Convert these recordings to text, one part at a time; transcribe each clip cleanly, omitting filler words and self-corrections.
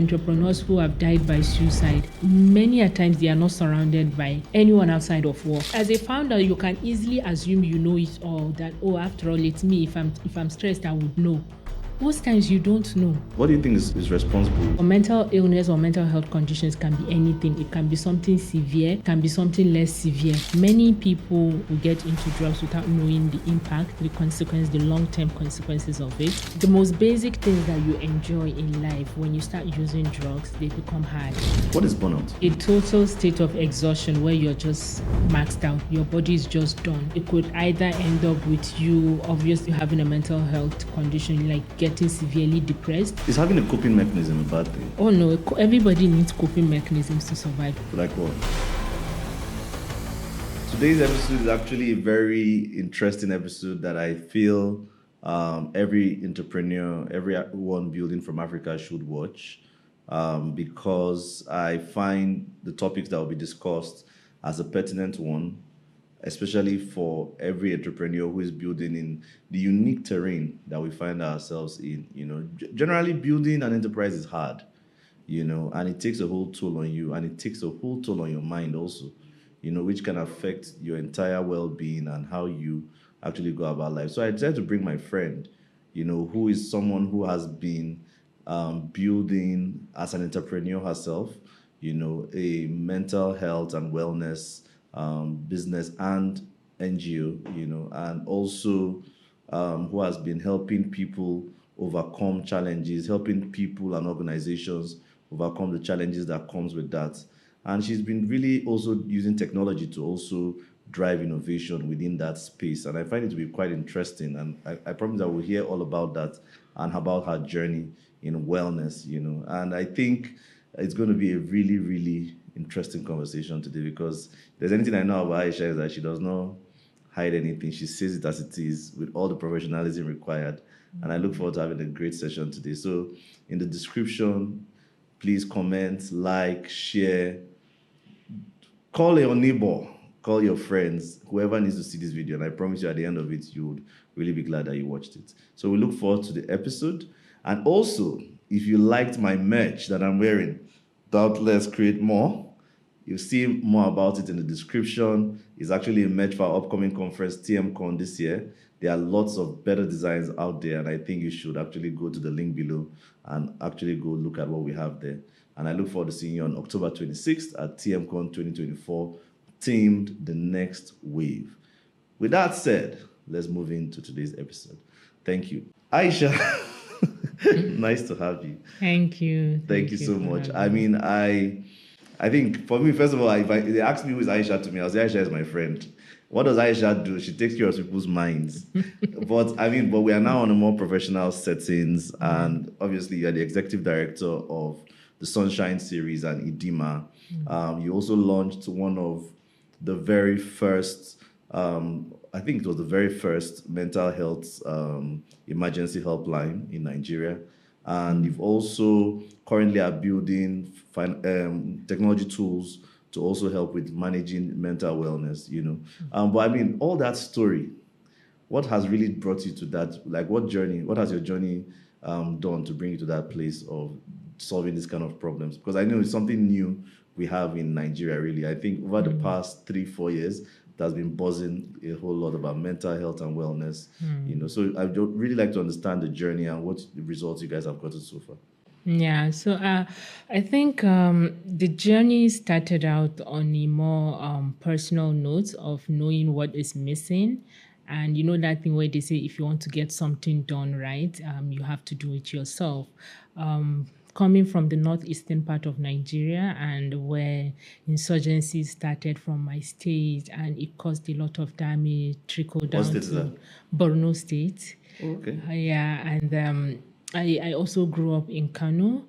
entrepreneurs who have died by suicide, many a times they are not surrounded by anyone outside of work. As a founder, you can easily assume you know it all, that, oh, after all, it's me. If I'm stressed, I would know. Most times you don't know. What do you think is responsible? Or mental illness or mental health conditions can be anything. It can be something severe, it can be something less severe. Many people will get into drugs without knowing the impact, the consequence, the long-term consequences of it. The most basic things that you enjoy in life, when you start using drugs, they become hard. What is burnout? A total state of exhaustion where you're just maxed out. Your body is just done. It could either end up with you obviously having a mental health condition, like getting severely depressed. Is having a coping mechanism a bad thing? Oh no, everybody needs coping mechanisms to survive. Like what? Today's episode is actually a very interesting episode that I feel every entrepreneur, everyone building from Africa should watch, because I find the topics that will be discussed as a pertinent one, especially for every entrepreneur who is building in the unique terrain that we find ourselves in. Generally building an enterprise is hard, and it takes a whole toll on you, and it takes a whole toll on your mind also, which can affect your entire well-being and how you actually go about life. So I decided to bring my friend, who is someone who has been building as an entrepreneur herself, a mental health and wellness business and NGO, and also who has been helping people overcome challenges, helping people and organizations overcome the challenges that comes with that. And she's been really also using technology to also drive innovation within that space. And I find it to be quite interesting. And I promise I will hear all about that and about her journey in wellness, And I think it's going to be a really, really interesting conversation today, because if there's anything I know about Aisha is that she does not hide anything. She says it as it is with all the professionalism required. And I look forward to having a great session today. So in the description, please comment, like, share, call your neighbor, call your friends, whoever needs to see this video. And I promise you at the end of it, you would really be glad that you watched it. So we look forward to the episode. And also, if you liked my merch that I'm wearing, Doubtless Create More, you'll see more about it in the description. It's actually a merch for our upcoming conference, TMCon, this year. There are lots of better designs out there, and I think you should actually go to the link below and actually go look at what we have there. And I look forward to seeing you on October 26th at TMCon 2024, themed The Next Wave. With that said, let's move into today's episode. Thank you. Aisha, nice to have you. Thank you. Thank you so much. I mean, I think for me, first of all, if they ask me who is Aisha to me, I'll say Aisha is my friend. What does Aisha do? She takes care of people's minds. But we are now on a more professional settings, and obviously you're the executive director of the Sunshine series and Idima. You also launched one of the very first, I think it was the very first mental health emergency helpline in Nigeria. And you've also currently are building technology tools to also help with managing mental wellness, But all that story, what has really brought you to that? Like, what has your journey done to bring you to that place of solving these kind of problems? Because I know it's something new we have in Nigeria, really. I think over the past 3-4 years, it has been buzzing a whole lot about mental health and wellness, So I'd really like to understand the journey and what the results you guys have gotten so far. Yeah, so I think the journey started out on a more personal note of knowing what is missing. And that thing where they say if you want to get something done right, you have to do it yourself. Coming from the northeastern part of Nigeria, and where insurgency started from my state, and it caused a lot of damage, trickled down to Borno State. Okay. And I also grew up in Kano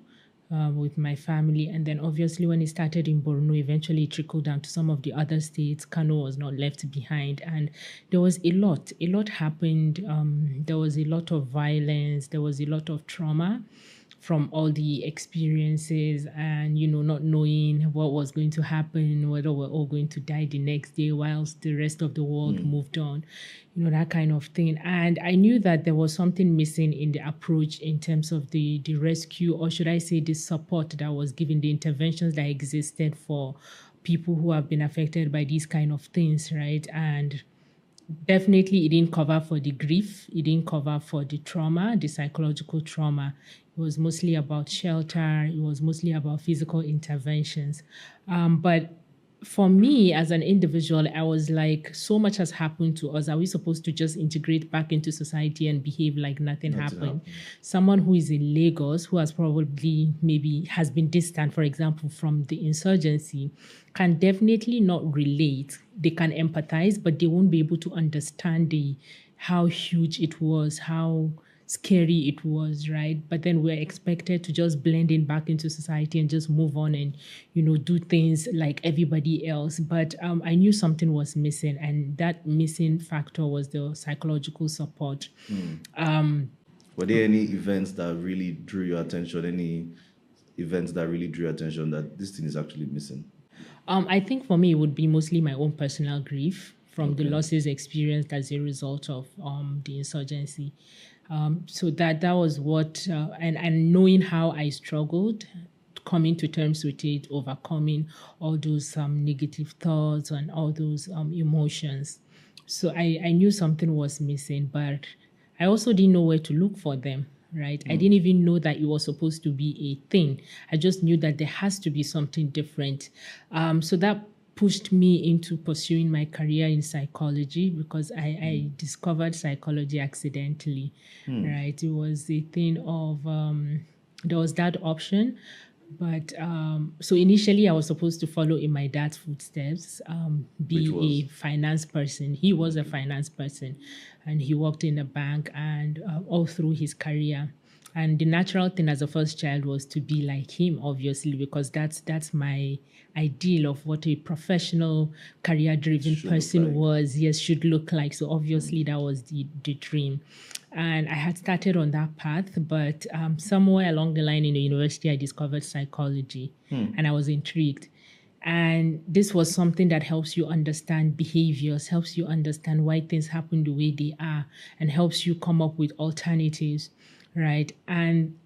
with my family, and then obviously when it started in Borno, eventually it trickled down to some of the other states. Kano was not left behind, and there was a lot happened. There was a lot of violence, there was a lot of trauma. from all the experiences and, not knowing what was going to happen, whether we're all going to die the next day whilst the rest of the world moved on, that kind of thing. And I knew that there was something missing in the approach in terms of the rescue, or should I say the support that was given, the interventions that existed for people who have been affected by these kind of things, right? And definitely it didn't cover for the grief, it didn't cover for the trauma, the psychological trauma. It was mostly about shelter, it was mostly about physical interventions. But for me as an individual, I was like, so much has happened to us. Are we supposed to just integrate back into society and behave like nothing happened? Someone who is in Lagos, who has probably maybe has been distant, for example, from the insurgency, can definitely not relate. They can empathize, but they won't be able to understand how huge it was, how scary it was, right? But then we're expected to just blend in back into society and just move on and, do things like everybody else. But I knew something was missing, and that missing factor was the psychological support. Were there any events that really drew your attention? Any events that really drew your attention that this thing is actually missing? I think for me, it would be mostly my own personal grief from the losses experienced as a result of the insurgency. So that was what, and knowing how I struggled, coming to terms with it, overcoming all those negative thoughts and all those emotions. So I knew something was missing, but I also didn't know where to look for them, right? I didn't even know that it was supposed to be a thing. I just knew that there has to be something different. So that pushed me into pursuing my career in psychology, because I discovered psychology accidentally, right? It was a thing of, there was that option. But so initially I was supposed to follow in my dad's footsteps, be a finance person. He was a finance person and he worked in a bank and all through his career. And the natural thing as a first child was to be like him, obviously, because that's my ideal of what a professional, career-driven person was, should look like. So obviously that was the dream. And I had started on that path, but somewhere along the line in the university, I discovered psychology and I was intrigued. And this was something that helps you understand behaviors, helps you understand why things happen the way they are, and helps you come up with alternatives, right? And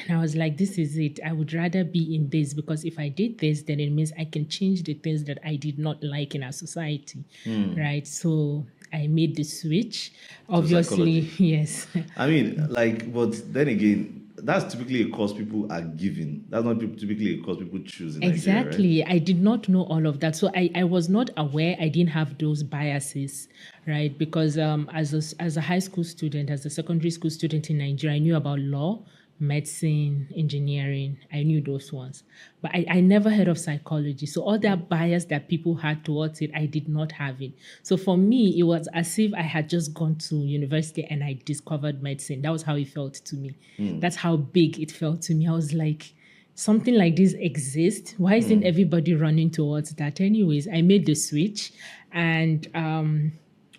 I was like, this is it. I would rather be in this, because if I did this, then it means I can change the things that I did not like in our society, right? So I made the switch. Obviously, yes. I mean, but then again, that's typically a course people are given. That's not typically a course people choose in Exactly. Nigeria, right? I did not know all of that. So I was not aware. I didn't have those biases, right? Because as a high school student, as a secondary school student in Nigeria, I knew about law, medicine, engineering. I knew those ones. But I never heard of psychology. So all that bias that people had towards it, I did not have it. So for me, it was as if I had just gone to university and I discovered medicine. That was how it felt to me. That's how big it felt to me. I was like, something like this exists. Why isn't everybody running towards that? Anyways, I made the switch. And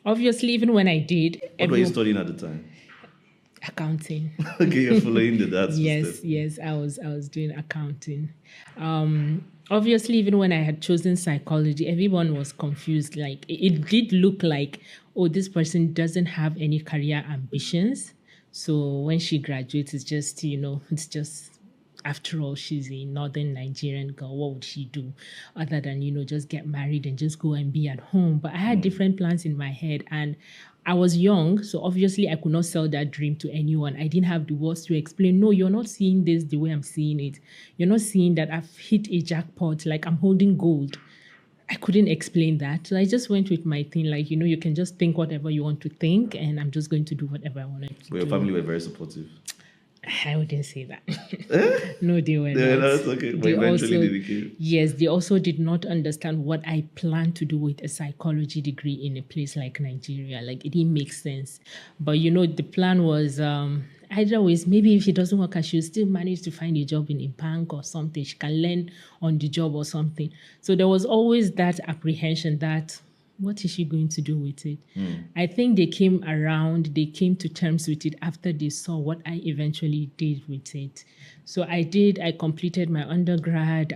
obviously, even when I did... What were you studying at the time? Accounting. Okay, you're following the dad's Yes, yes, I was doing accounting. Obviously, even when I had chosen psychology, everyone was confused. Like, it did look like, oh, this person doesn't have any career ambitions. So when she graduates, it's just, after all, she's a northern Nigerian girl. What would she do other than, just get married and just go and be at home? But I had different plans in my head, and I was young, so obviously I could not sell that dream to anyone. I didn't have the words to explain, no, you're not seeing this the way I'm seeing it. You're not seeing that I've hit a jackpot, like I'm holding gold. I couldn't explain that. So I just went with my thing, like, you can just think whatever you want to think, and I'm just going to do whatever I wanted to do. But your family were very supportive. I wouldn't say that. No, they were not. That's okay. But eventually they became. Yes, they also did not understand what I planned to do with a psychology degree in a place like Nigeria. Like, it didn't make sense. But, the plan was either ways, maybe if she doesn't work, she'll still manage to find a job in a bank or something. She can learn on the job or something. So there was always that apprehension that what is she going to do with it? I think they came to terms with it after they saw what I eventually did with it. So I completed my undergrad.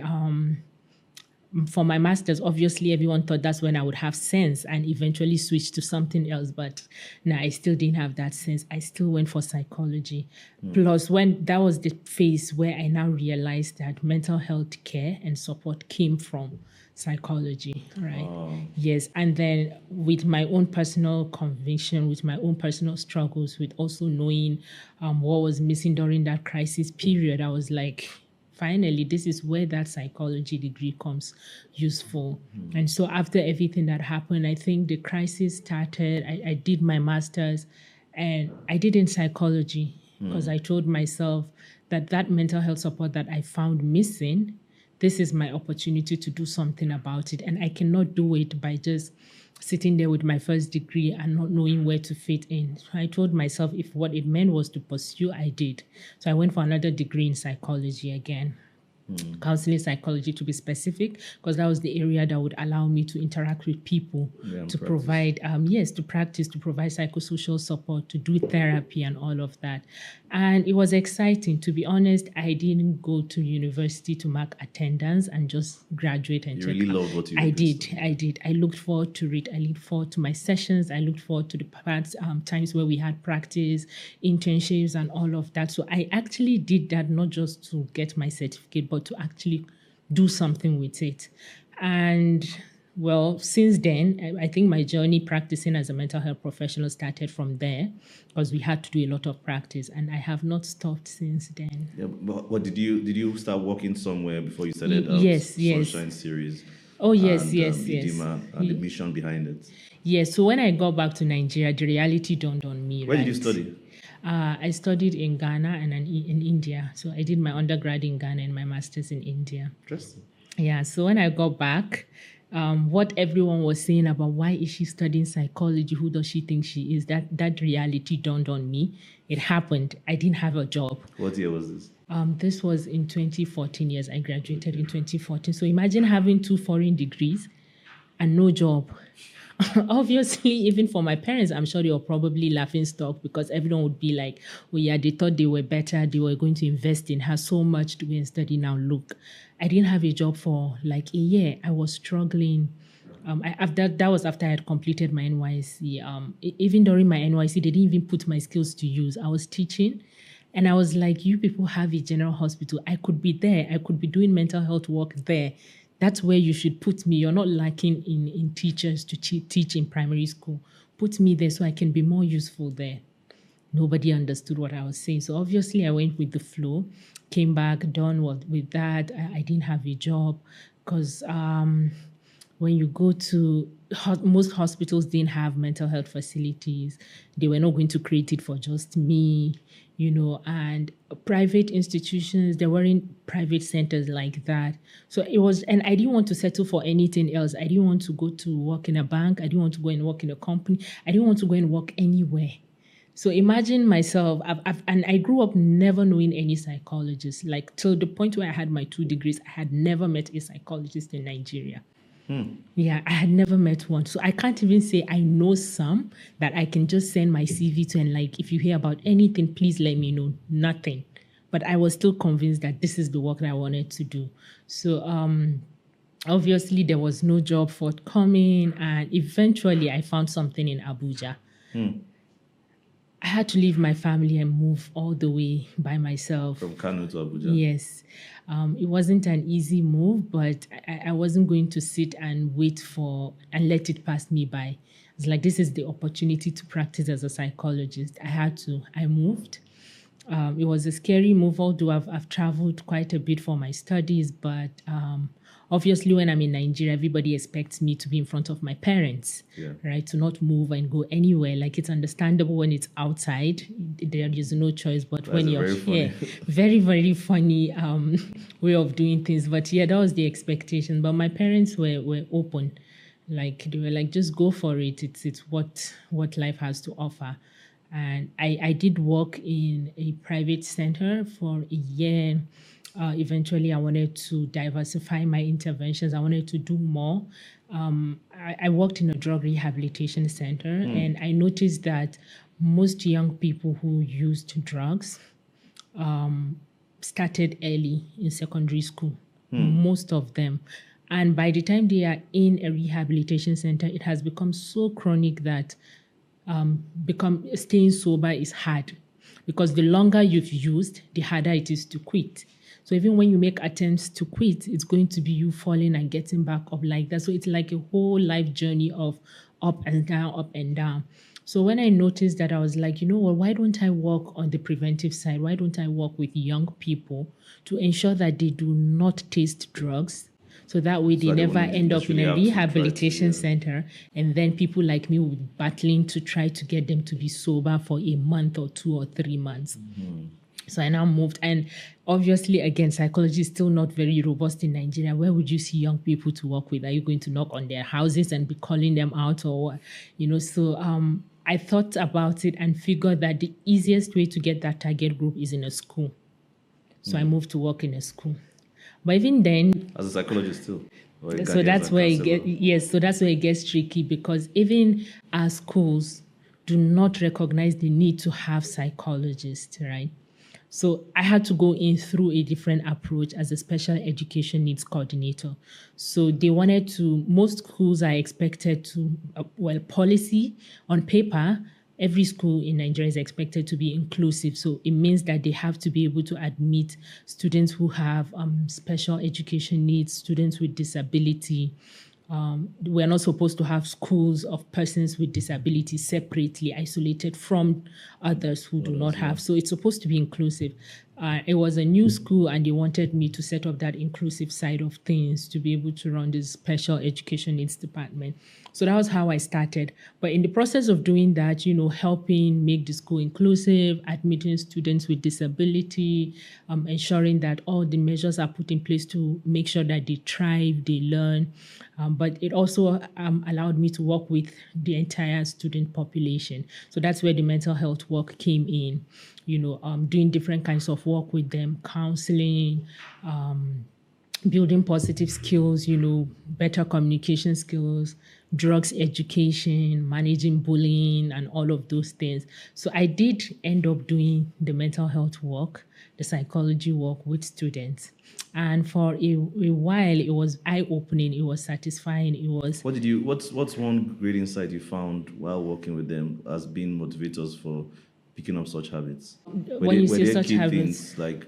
For my master's, obviously, everyone thought that's when I would have sense and eventually switch to something else. But no, I still didn't have that sense. I still went for psychology. Plus, when that was the phase where I now realized that mental health care and support came from psychology, right? Yes. And then with my own personal conviction, with my own personal struggles, with also knowing what was missing during that crisis period, I was like, finally, this is where that psychology degree comes useful. And so after everything that happened, I think the crisis started. I did my master's and I did in psychology because I told myself that mental health support that I found missing, this is my opportunity to do something about it. And I cannot do it by just sitting there with my first degree and not knowing where to fit in. So I told myself if what it meant was to pursue, I did. So I went for another degree in psychology again. Counseling psychology to be specific, because that was the area that would allow me to interact with people, to provide, to practice, to provide psychosocial support, to do therapy and all of that. And it was exciting. To be honest, I didn't go to university to mark attendance and just graduate and You really loved what you did. I did. I looked forward to it. I looked forward to my sessions. I looked forward to the times where we had practice, internships, and all of that. So I actually did that not just to get my certificate, but to actually do something with it. And well, since then, I think my journey practicing as a mental health professional started from there because we had to do a lot of practice, and I have not stopped since then. Yeah, but did you start working somewhere before you started Yes. Sunshine series? Oh, yes, and, yes. Idima and the mission behind it? Yes, so when I got back to Nigeria, the reality dawned on me. Where did you study? I studied in Ghana and in India. So I did my undergrad in Ghana and my master's in India. Interesting. Yeah, so when I got back, what everyone was saying about why is she studying psychology, who does she think she is, that reality dawned on me. It happened. I didn't have a job. What year was this? This was in 2014. Yes, I graduated in 2014. So imagine having 2 foreign degrees and no job. Obviously, even for my parents, I'm sure they were probably laughing stock because everyone would be like, oh yeah, they thought they were better. They were going to invest in her so much to go and study. Now look, I didn't have a job for like a year. I was struggling. That was after I had completed my NYC. Even during my NYC, they didn't even put my skills to use. I was teaching. And I was like, you people have a general hospital. I could be there. I could be doing mental health work there. That's where you should put me. You're not lacking in teachers to teach in primary school. Put me there so I can be more useful there. Nobody understood what I was saying. So obviously I went with the flow, came back, done with that. I didn't have a job because when you go to most hospitals didn't have mental health facilities. They were not going to create it for just me, and private institutions, there weren't private centers like that. So it was, and I didn't want to settle for anything else. I didn't want to go to work in a bank. I didn't want to go and work in a company. I didn't want to go and work anywhere. So imagine myself, and I grew up never knowing any psychologist, like till the point where I had my 2 degrees, I had never met a psychologist in Nigeria. Yeah, I had never met one. So I can't even say I know some that I can just send my CV to and like, if you hear about anything, please let me know. Nothing. But I was still convinced that this is the work that I wanted to do. So obviously there was no job forthcoming, and eventually I found something in Abuja. I had to leave my family and move all the way by myself. From Kano to Abuja? Yes. It wasn't an easy move, but I wasn't going to sit and wait and let it pass me by. It's like, this is the opportunity to practice as a psychologist. I moved. It was a scary move, although I've traveled quite a bit for my studies, but obviously when I'm in Nigeria, everybody expects me to be in front of my parents, right? To not move and go anywhere. Like, it's understandable when it's outside, there is no choice, but when you're here, very, very funny way of doing things. But yeah, that was the expectation. But my parents were open. Like, they were like, just go for it. It's what life has to offer. And I did work in a private center for a year. Eventually, I wanted to diversify my interventions. I wanted to do more. I worked in a drug rehabilitation center, and I noticed that most young people who used drugs started early in secondary school, most of them. And by the time they are in a rehabilitation center, it has become so chronic that staying sober is hard, because the longer you've used, the harder it is to quit. So even when you make attempts to quit, it's going to be you falling and getting back up like that. So it's like a whole life journey of up and down, up and down. So when I noticed that, I was like, you know what, why don't I work on the preventive side? Why don't I work with young people to ensure that they do not taste drugs? So that way they So they never won't end up in necessarily a have to try to, rehabilitation center. And then people like me will be battling to try to get them to be sober for a month or 2 or 3 months. So I now moved. And obviously, again, psychology is still not very robust in Nigeria. Where would you see young people to work with? Are you going to knock on their houses and be calling them out, or what? So I thought about it and figured that the easiest way to get that target group is in a school. So I moved to work in a school. But even then, as a psychologist too. Or a so guardian that's and where counselor. so that's where it gets tricky, because even our schools do not recognize the need to have psychologists, right? So I had to go in through a different approach as a special education needs coordinator. So they wanted to, most schools are expected to, policy on paper, every school in Nigeria is expected to be inclusive. So it means that they have to be able to admit students who have special education needs, students with disability. We're not supposed to have schools of persons with disabilities separately isolated from others who do not have. So it's supposed to be inclusive. It was a new school, and they wanted me to set up that inclusive side of things to be able to run this special education needs department. So that was how I started. But in the process of doing that, helping make the school inclusive, admitting students with disability, ensuring that all the measures are put in place to make sure that they thrive, they learn. But it also allowed me to work with the entire student population. So that's where the mental health work came in, doing different kinds of work with them, counseling, building positive skills, better communication skills, drugs education, managing bullying, and all of those things. So I did end up doing the mental health work, the psychology work with students. And for a while, it was eye-opening, it was satisfying, it was... What's one great insight you found while working with them as being motivators for picking up such habits? When you Were say there such key habits... things like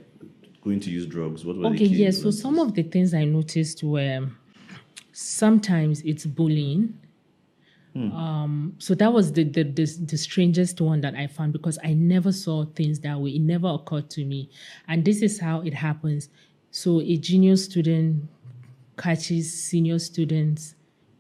going to use drugs? What were the Okay, key yes. So influences? some of the things I noticed were sometimes it's bullying. So that was the strangest one that I found, because I never saw things that way. It never occurred to me. And this is how it happens. So a junior student catches senior students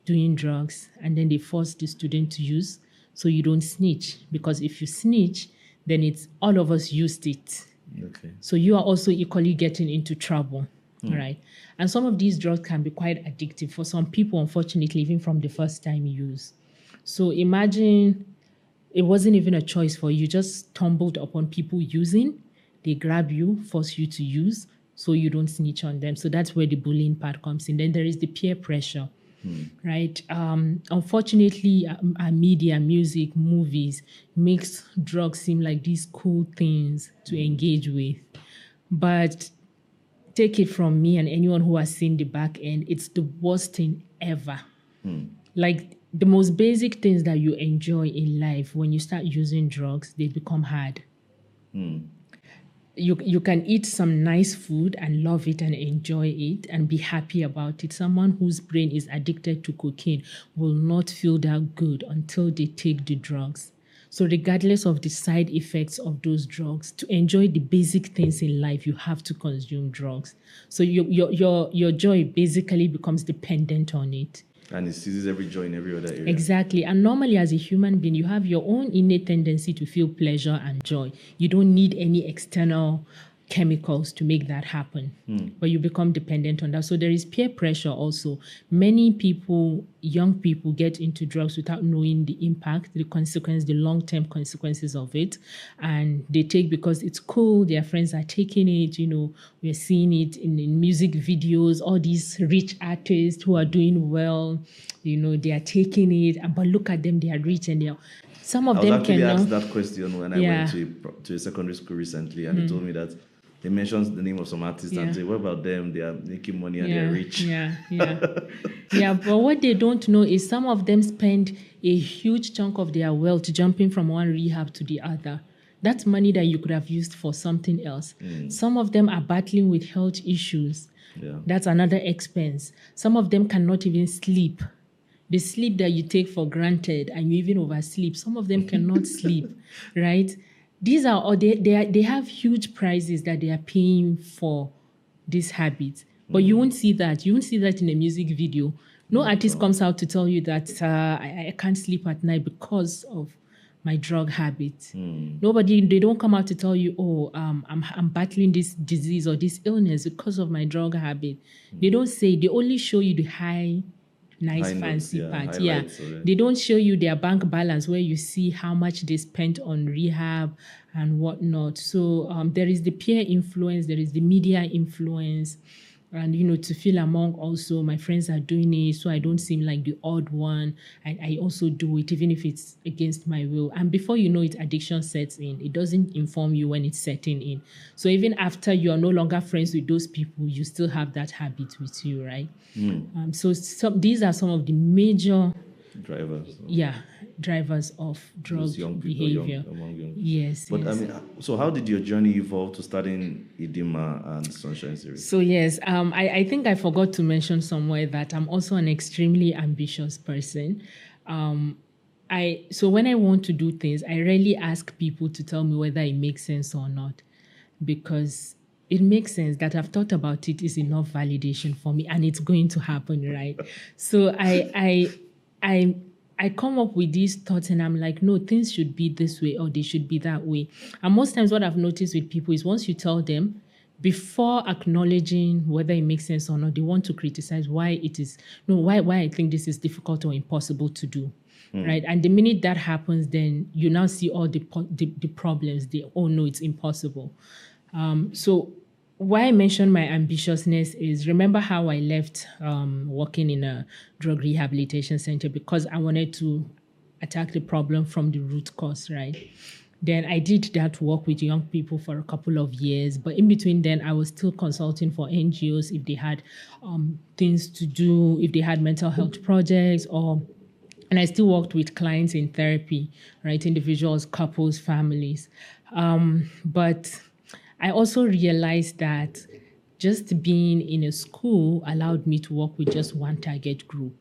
doing drugs, and then they force the student to use. So you don't snitch, because if you snitch, then it's all of us used it. Okay. So you are also equally getting into trouble, right? And some of these drugs can be quite addictive for some people, unfortunately, even from the first time use. So imagine it wasn't even a choice for you, just stumbled upon people using, they grab you, force you to use, so you don't snitch on them. So that's where the bullying part comes in. Then there is the peer pressure. Right. Unfortunately, our media, music, movies makes drugs seem like these cool things to engage with. But take it from me and anyone who has seen the back end, it's the worst thing ever. Like the most basic things that you enjoy in life, when you start using drugs, they become hard. You can eat some nice food and love it and enjoy it and be happy about it. Someone whose brain is addicted to cocaine will not feel that good until they take the drugs. So regardless of the side effects of those drugs, to enjoy the basic things in life, you have to consume drugs. So your joy basically becomes dependent on it. And it seizes every joy in every other area. Exactly. And normally as a human being, you have your own innate tendency to feel pleasure and joy. You don't need any external chemicals to make that happen. But you become dependent on that. So there is peer pressure also. Many people, young people, get into drugs without knowing the impact, the consequence, the long-term consequences of it. And they take because it's cool, their friends are taking it, we're seeing it in music videos, all these rich artists who are doing well, they are taking it. But look at them, they are rich and some of I was them actually asked cannot. that question when I Yeah. went to a secondary school recently, and they told me that they mentioned the name of some artists and Yeah. say, "What about them? They are making money and they're rich." Yeah, but what they don't know is some of them spend a huge chunk of their wealth jumping from one rehab to the other. That's money that you could have used for something else. Some of them are battling with health issues. Yeah. That's another expense. Some of them cannot even sleep. The sleep that you take for granted and you even oversleep, some of them cannot sleep, right? These are all they have huge prices that they are paying for these habits. But you won't see that. You won't see that in a music video. No artist comes out to tell you that I can't sleep at night because of my drug habit. They don't come out to tell you, oh, I'm battling this disease or this illness because of my drug habit. They don't say, they only show you the nice High notes, fancy part. highlights of it. They don't show you their bank balance where you see how much they spent on rehab and whatnot. So there is the peer influence, there is the media influence, and to feel among also my friends are doing it, so I don't seem like the odd one. I also do it even if it's against my will. And before you know it, addiction sets in. It doesn't inform you when it's setting in. So even after you are no longer friends with those people, you still have that habit with you, right? So these are some of the major Drivers. drivers of drug Those young people, behavior. among young. Yes. But yes. I mean, so how did your journey evolve to starting Idima and Sunshine Series? So yes, I think I forgot to mention somewhere that I'm also an extremely ambitious person. So when I want to do things, I rarely ask people to tell me whether it makes sense or not, because it makes sense that I've thought about it is enough validation for me, and it's going to happen, right? So I come up with these thoughts and I'm like, no, things should be this way or they should be that way. And most times what I've noticed with people is once you tell them, before acknowledging whether it makes sense or not, they want to criticize why I think this is difficult or impossible to do. Right. And the minute that happens, then you now see all the problems. No, it's impossible. So why I mention my ambitiousness is, remember how I left working in a drug rehabilitation center because I wanted to attack the problem from the root cause, right? Then I did that work with young people for a couple of years. But in between then, I was still consulting for NGOs if they had things to do, if they had mental health projects, and I still worked with clients in therapy, right? Individuals, couples, families. But I also realized that just being in a school allowed me to work with just one target group.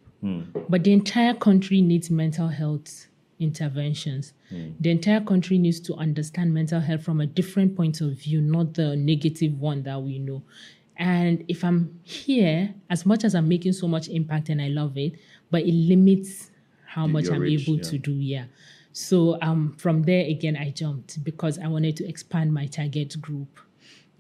But the entire country needs mental health interventions. The entire country needs to understand mental health from a different point of view, not the negative one that we know. And if I'm here, as much as I'm making so much impact and I love it, but it limits how much I'm able to do. So from there, again, I jumped because I wanted to expand my target group,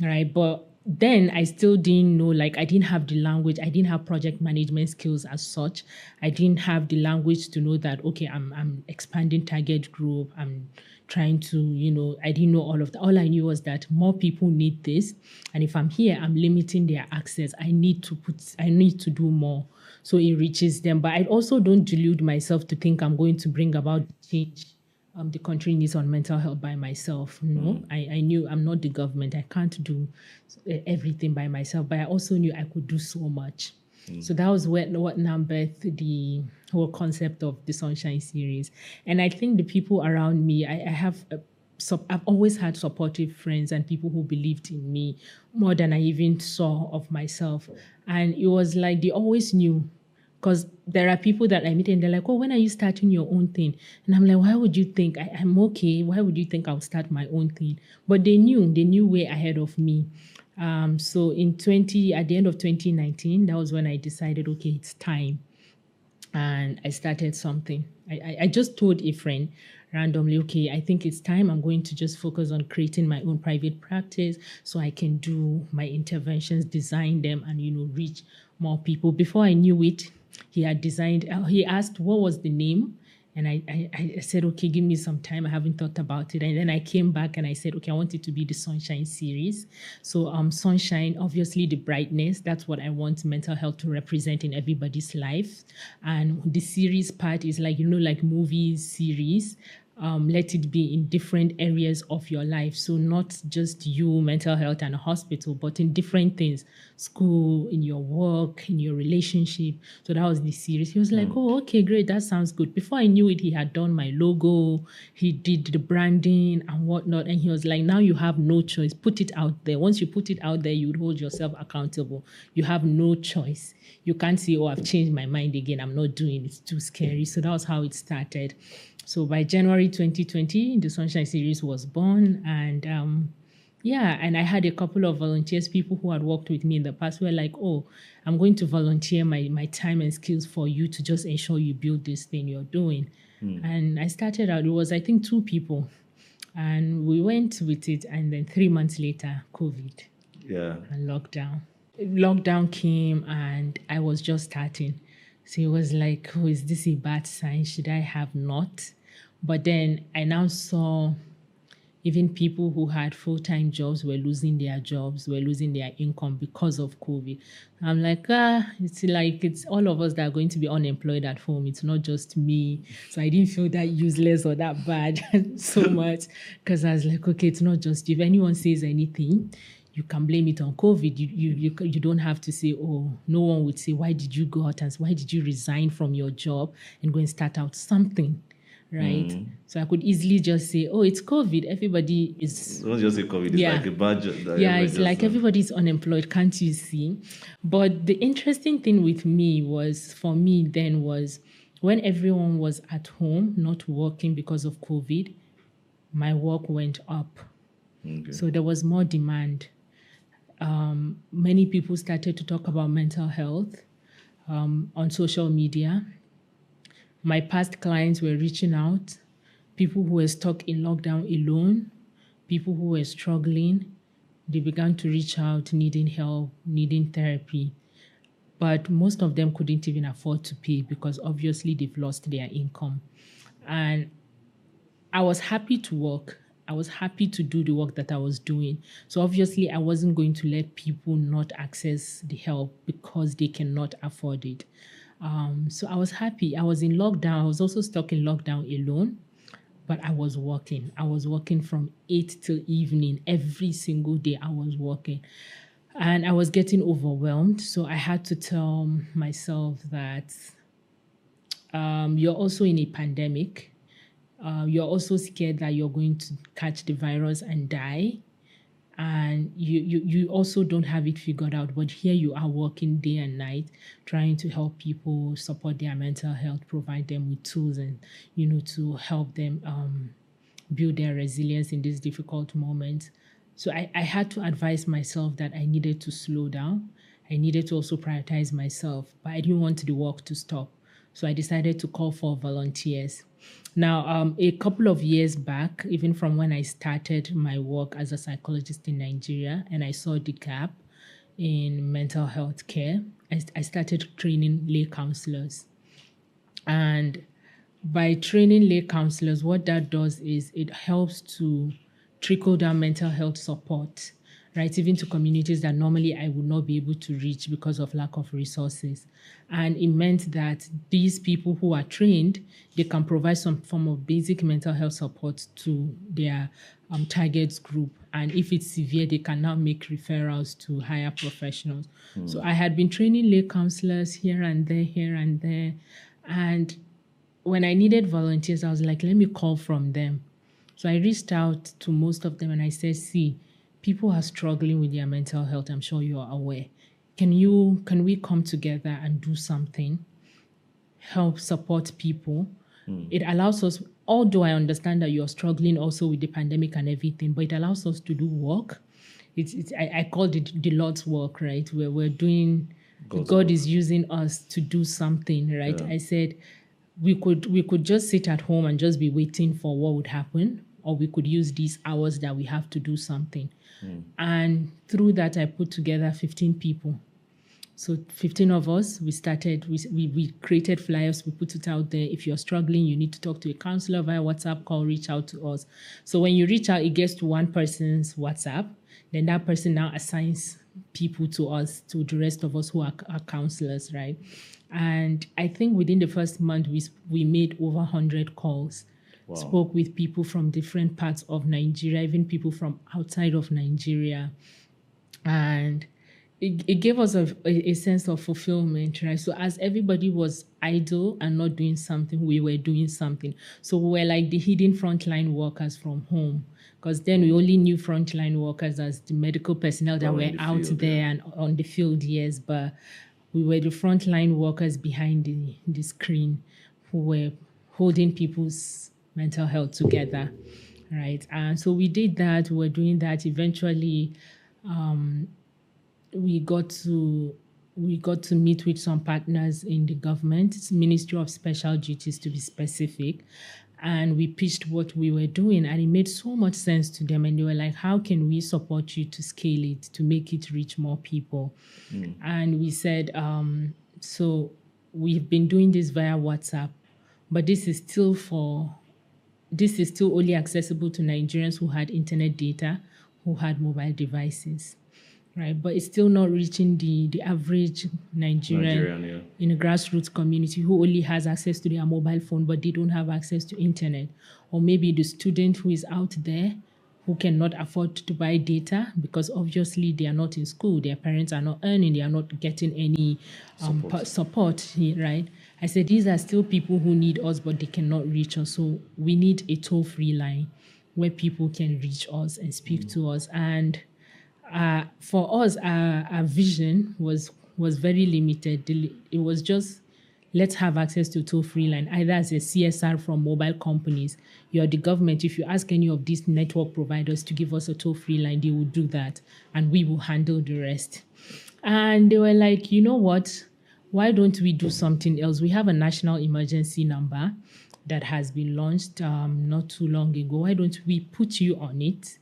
right? But then I still didn't know, I didn't have the language. I didn't have project management skills as such. I didn't have the language to know that, okay, I'm expanding target group. I'm trying to, I didn't know all of that. All I knew was that more people need this. And if I'm here, I'm limiting their access. I need to do more so it reaches them. But I also don't delude myself to think I'm going to bring about change the country needs on mental health by myself. No, I knew I'm not the government. I can't do everything by myself, but I also knew I could do so much. So that was what now birthed the whole concept of the Sunshine series. And I think the people around me, I've always had supportive friends and people who believed in me more than I even saw of myself. And it was like they always knew, because there are people that I meet and they're like, oh, when are you starting your own thing? And I'm like, why would you think I'm okay? Why would you think I'll start my own thing? But they knew way ahead of me. So at the end of 2019, that was when I decided, okay, it's time. And I started something. I just told a friend, randomly, okay, I think it's time. I'm going to just focus on creating my own private practice so I can do my interventions, design them, and, reach more people. Before I knew it, he had designed, he asked what was the name. And I said, okay, give me some time. I haven't thought about it. And then I came back and I said, okay, I want it to be the Sunshine series. So Sunshine, obviously the brightness, that's what I want mental health to represent in everybody's life. And the series part is like, like movies, series. Let it be in different areas of your life. So not just you, mental health and a hospital, but in different things, school, in your work, in your relationship. So that was the series. He was like, oh, okay, great. That sounds good. Before I knew it, he had done my logo. He did the branding and whatnot. And he was like, now you have no choice. Put it out there. Once you put it out there, you would hold yourself accountable. You have no choice. You can't say, oh, I've changed my mind again. I'm not doing it. It's too scary. So that was how it started. So by January 2020, the Sunshine series was born. And and I had a couple of volunteers, people who had worked with me in the past were like, oh, I'm going to volunteer my time and skills for you to just ensure you build this thing you're doing. And I started out, it was, I think, 2 people. And we went with it. And then 3 months later, COVID and lockdown. Lockdown came and I was just starting. So it was like, oh, is this a bad sign? Should I have not? But then I now saw even people who had full-time jobs were losing their jobs, were losing their income because of COVID. I'm like, it's all of us that are going to be unemployed at home. It's not just me. So I didn't feel that useless or that bad so much because I was like, okay, it's not just you. If anyone says anything, you can blame it on COVID. You don't have to say, oh, no one would say, why did you go out and why did you resign from your job and go and start out something? Right? So I could easily just say, oh, it's COVID. Everybody is... Don't just say COVID. It's like a budget. Yeah, it's like everybody's unemployed. Can't you see? But the interesting thing with me was, for me then, was when everyone was at home, not working because of COVID, my work went up. Okay. So there was more demand. Many people started to talk about mental health on social media. My past clients were reaching out, people who were stuck in lockdown alone, people who were struggling. They began to reach out, needing help, needing therapy. But most of them couldn't even afford to pay because obviously they've lost their income. And I was happy to work. I was happy to do the work that I was doing. So obviously I wasn't going to let people not access the help because they cannot afford it. So I was happy. I was in lockdown. I was also stuck in lockdown alone, but I was working. I was working from 8 till evening. Every single day I was working. And I was getting overwhelmed. So I had to tell myself that you're also in a pandemic. You're also scared that you're going to catch the virus and die. And you also don't have it figured out. But here you are working day and night, trying to help people support their mental health, provide them with tools and, to help them build their resilience in these difficult moments. So I had to advise myself that I needed to slow down. I needed to also prioritize myself, but I didn't want the work to stop. So I decided to call for volunteers. Now, a couple of years back, even from when I started my work as a psychologist in Nigeria, and I saw the gap in mental health care, I started training lay counselors. And by training lay counselors, what that does is it helps to trickle down mental health support, right? Even to communities that normally I would not be able to reach because of lack of resources. And it meant that these people who are trained, they can provide some form of basic mental health support to their target group. And if it's severe, they can now make referrals to higher professionals. So I had been training lay counselors here and there. And when I needed volunteers, I was like, let me call from them. So I reached out to most of them and I said, see, people are struggling with their mental health. I'm sure you're aware. Can we come together and do something, help support people? It allows us, although I understand that you're struggling also with the pandemic and everything, but it allows us to do work. I call it the Lord's work, right? Where we're doing, God is using us to do something, right? Yeah. I said, we could just sit at home and just be waiting for what would happen, or we could use these hours that we have to do something. And through that, I put together 15 people. So 15 of us, we created flyers, we put it out there. If you're struggling, you need to talk to a counselor via WhatsApp call, reach out to us. So when you reach out, it gets to one person's WhatsApp. Then that person now assigns people to us, to the rest of us who are counselors, right? And I think within the first month, we made over 100 calls. Wow. Spoke with people from different parts of Nigeria, even people from outside of Nigeria. And it gave us a sense of fulfillment, right? So as everybody was idle and not doing something, we were doing something. So we were like the hidden frontline workers from home, because then we only knew frontline workers as the medical personnel that were out there and on the field, yes, but we were the frontline workers behind the screen who were holding people's mental health together, right? And so we did that, we were doing that. Eventually, we got to meet with some partners in the government, Ministry of Special Duties to be specific, and we pitched what we were doing, and it made so much sense to them. And they were like, how can we support you to scale it, to make it reach more people? And we said, so we've been doing this via WhatsApp, but this is still only accessible to Nigerians who had internet data, who had mobile devices. Right, but it's still not reaching the average Nigerian in a grassroots community who only has access to their mobile phone, but they don't have access to internet. Or maybe the student who is out there who cannot afford to buy data because obviously they are not in school, their parents are not earning, they are not getting any support, right? I said, these are still people who need us, but they cannot reach us. So we need a toll-free line where people can reach us and speak to us. And for us, our vision was very limited. It was just, let's have access to a toll-free line, either as a CSR from mobile companies. You're the government. If you ask any of these network providers to give us a toll-free line, they will do that, and we will handle the rest. And they were like, you know what? Why don't we do something else? We have a national emergency number that has been launched not too long ago. Why don't we put you on it?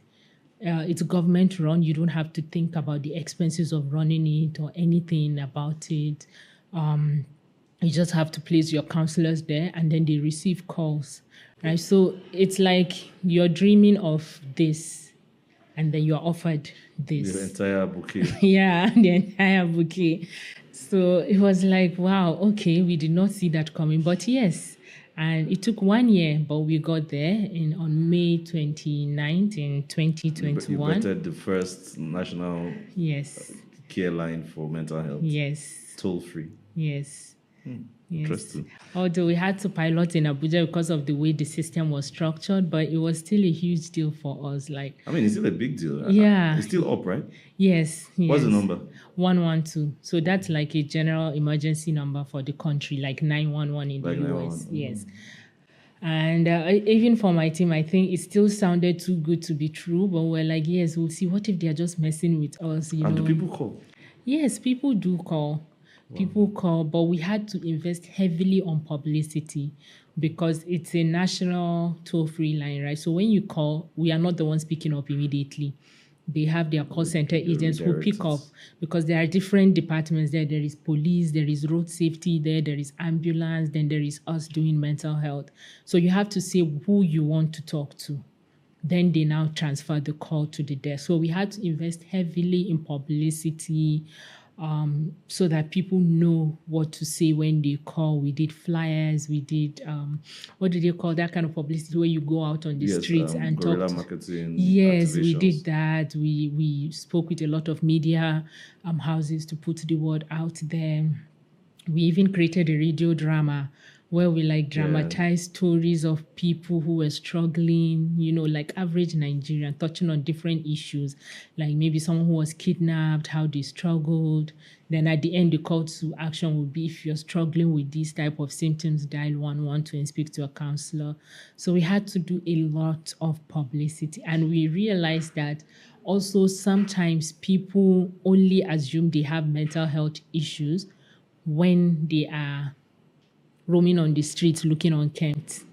It's government run. You don't have to think about the expenses of running it or anything about it. You just have to place your counselors there, and then they receive calls, right? So it's like you're dreaming of this, and then you're offered this. The entire bouquet. Yeah, the entire bouquet. So it was like, wow, okay, we did not see that coming. But yes, and it took 1 year, but we got there on May 29th in 2021. You vetted the first national care line for mental health. Yes. Toll-free. Yes. Yes. Interesting. Although we had to pilot in Abuja because of the way the system was structured, but it was still a huge deal for us. Like, I mean, it's still a big deal. Yeah. It's still up, right? Yes. What's the number? 112. So that's like a general emergency number for the country, like 911 in the US. Yes. And even for my team, I think it still sounded too good to be true, but we're like, yes, we'll see. What if they're just messing with us? And do people call? Yes, people do call. People call, but we had to invest heavily on publicity because it's a national toll-free line, right? So when you call, we are not the ones picking up immediately. They have their call center agents who pick up, because there are different departments there. There is police, there is road safety there is ambulance, then there is us doing mental health. So you have to say who you want to talk to. Then they now transfer the call to the desk. So we had to invest heavily in publicity, so that people know what to say when they call. We did flyers, we did, what do they call that kind of publicity where you go out on the streets and talk? Guerrilla marketing. Yes, we did that. We spoke with a lot of media houses to put the word out there. We even created a radio drama where we dramatize stories of people who were struggling, like average Nigerian, touching on different issues, like maybe someone who was kidnapped, how they struggled. Then at the end, the call to action would be, if you're struggling with these type of symptoms, dial 112 and speak to a counselor. So we had to do a lot of publicity, and we realized that also sometimes people only assume they have mental health issues when they are roaming on the streets looking unkempt.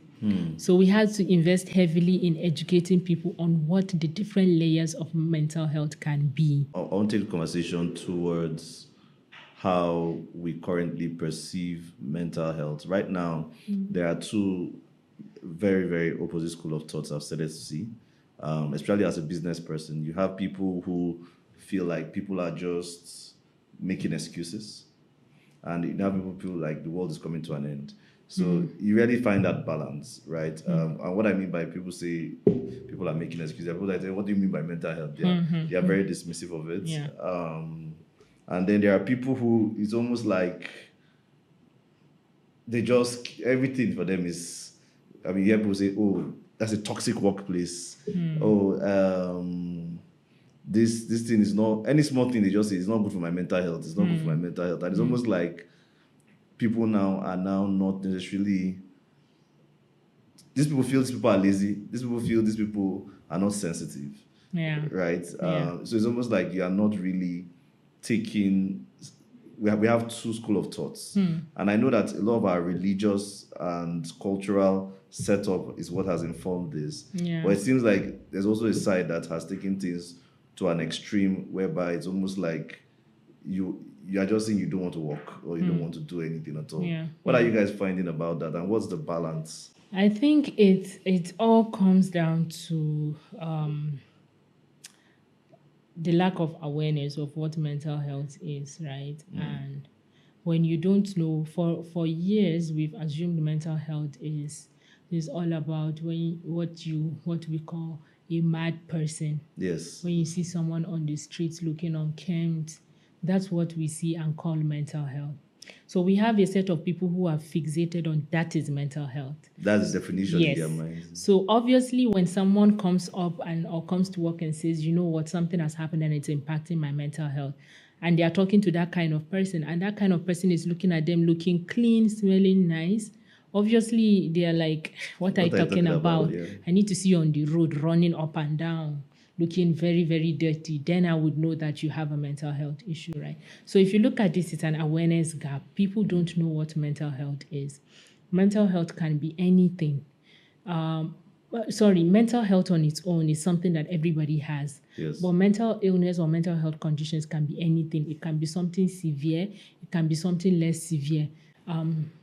So we had to invest heavily in educating people on what the different layers of mental health can be. I want to take the conversation towards how we currently perceive mental health. Right now, there are two very, very opposite school of thoughts I've started to see, especially as a business person. You have people who feel like people are just making excuses, and you have people feel like the world is coming to an end. So you really find that balance, right? And what I mean by people say people are making excuses, people that say, "What do you mean by mental health?" They are very dismissive of it. Yeah. And then there are people who it's almost like they just everything for them is. I mean, you hear people say, "Oh, that's a toxic workplace." Oh, this thing is not any small thing. They just say it's not good for my mental health. It's not good for my mental health, and it's almost like people now are not necessarily. These people feel these people are lazy. These people feel these people are not sensitive. Yeah. Right. Yeah. So it's almost like you are not really taking. We have two school of thoughts, and I know that a lot of our religious and cultural setup is what has informed this. Yeah. But it seems like there's also a side that has taken things to an extreme, whereby it's almost like you are just saying you don't want to work or you don't want to do anything at all. Yeah. What are you guys finding about that, and what's the balance? I think it all comes down to the lack of awareness of what mental health is, right? And when you don't know, for years we've assumed mental health is all about what we call a mad person. Yes. When you see someone on the streets looking unkempt, that's what we see and call mental health. So we have a set of people who are fixated on that is mental health. That's the definition Yes. in their minds. So obviously, when someone comes up or comes to work and says, you know what, something has happened and it's impacting my mental health, and they are talking to that kind of person, and that kind of person is looking at them looking clean, smelling nice, obviously they are like, what are you talking about? Yeah. I need to see you on the road running up and down, looking very, very dirty. Then I would know that you have a mental health issue, right? So if you look at this, it's an awareness gap. People don't know what mental health is. Mental health can be anything. Mental health on its own is something that everybody has. Yes. But mental illness or mental health conditions can be anything. It can be something severe. It can be something less severe.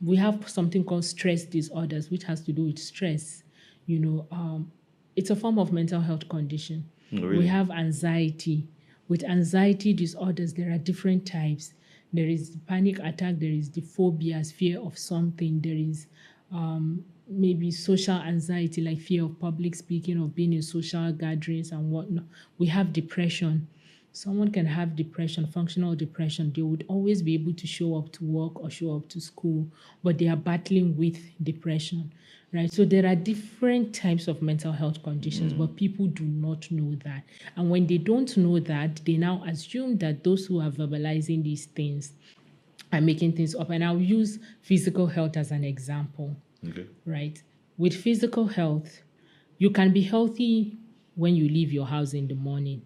We have something called stress disorders, which has to do with stress. It's a form of mental health condition. Oh, really? We have anxiety. With anxiety disorders, there are different types. There is the panic attack, there is the phobias, fear of something, there is maybe social anxiety, like fear of public speaking, of being in social gatherings and whatnot. We have depression. Someone can have depression, functional depression. They would always be able to show up to work or show up to school, but they are battling with depression, right? So there are different types of mental health conditions, but people do not know that. And when they don't know that, they now assume that those who are verbalizing these things are making things up. And I'll use physical health as an example, Okay. right? With physical health, you can be healthy when you leave your house in the morning.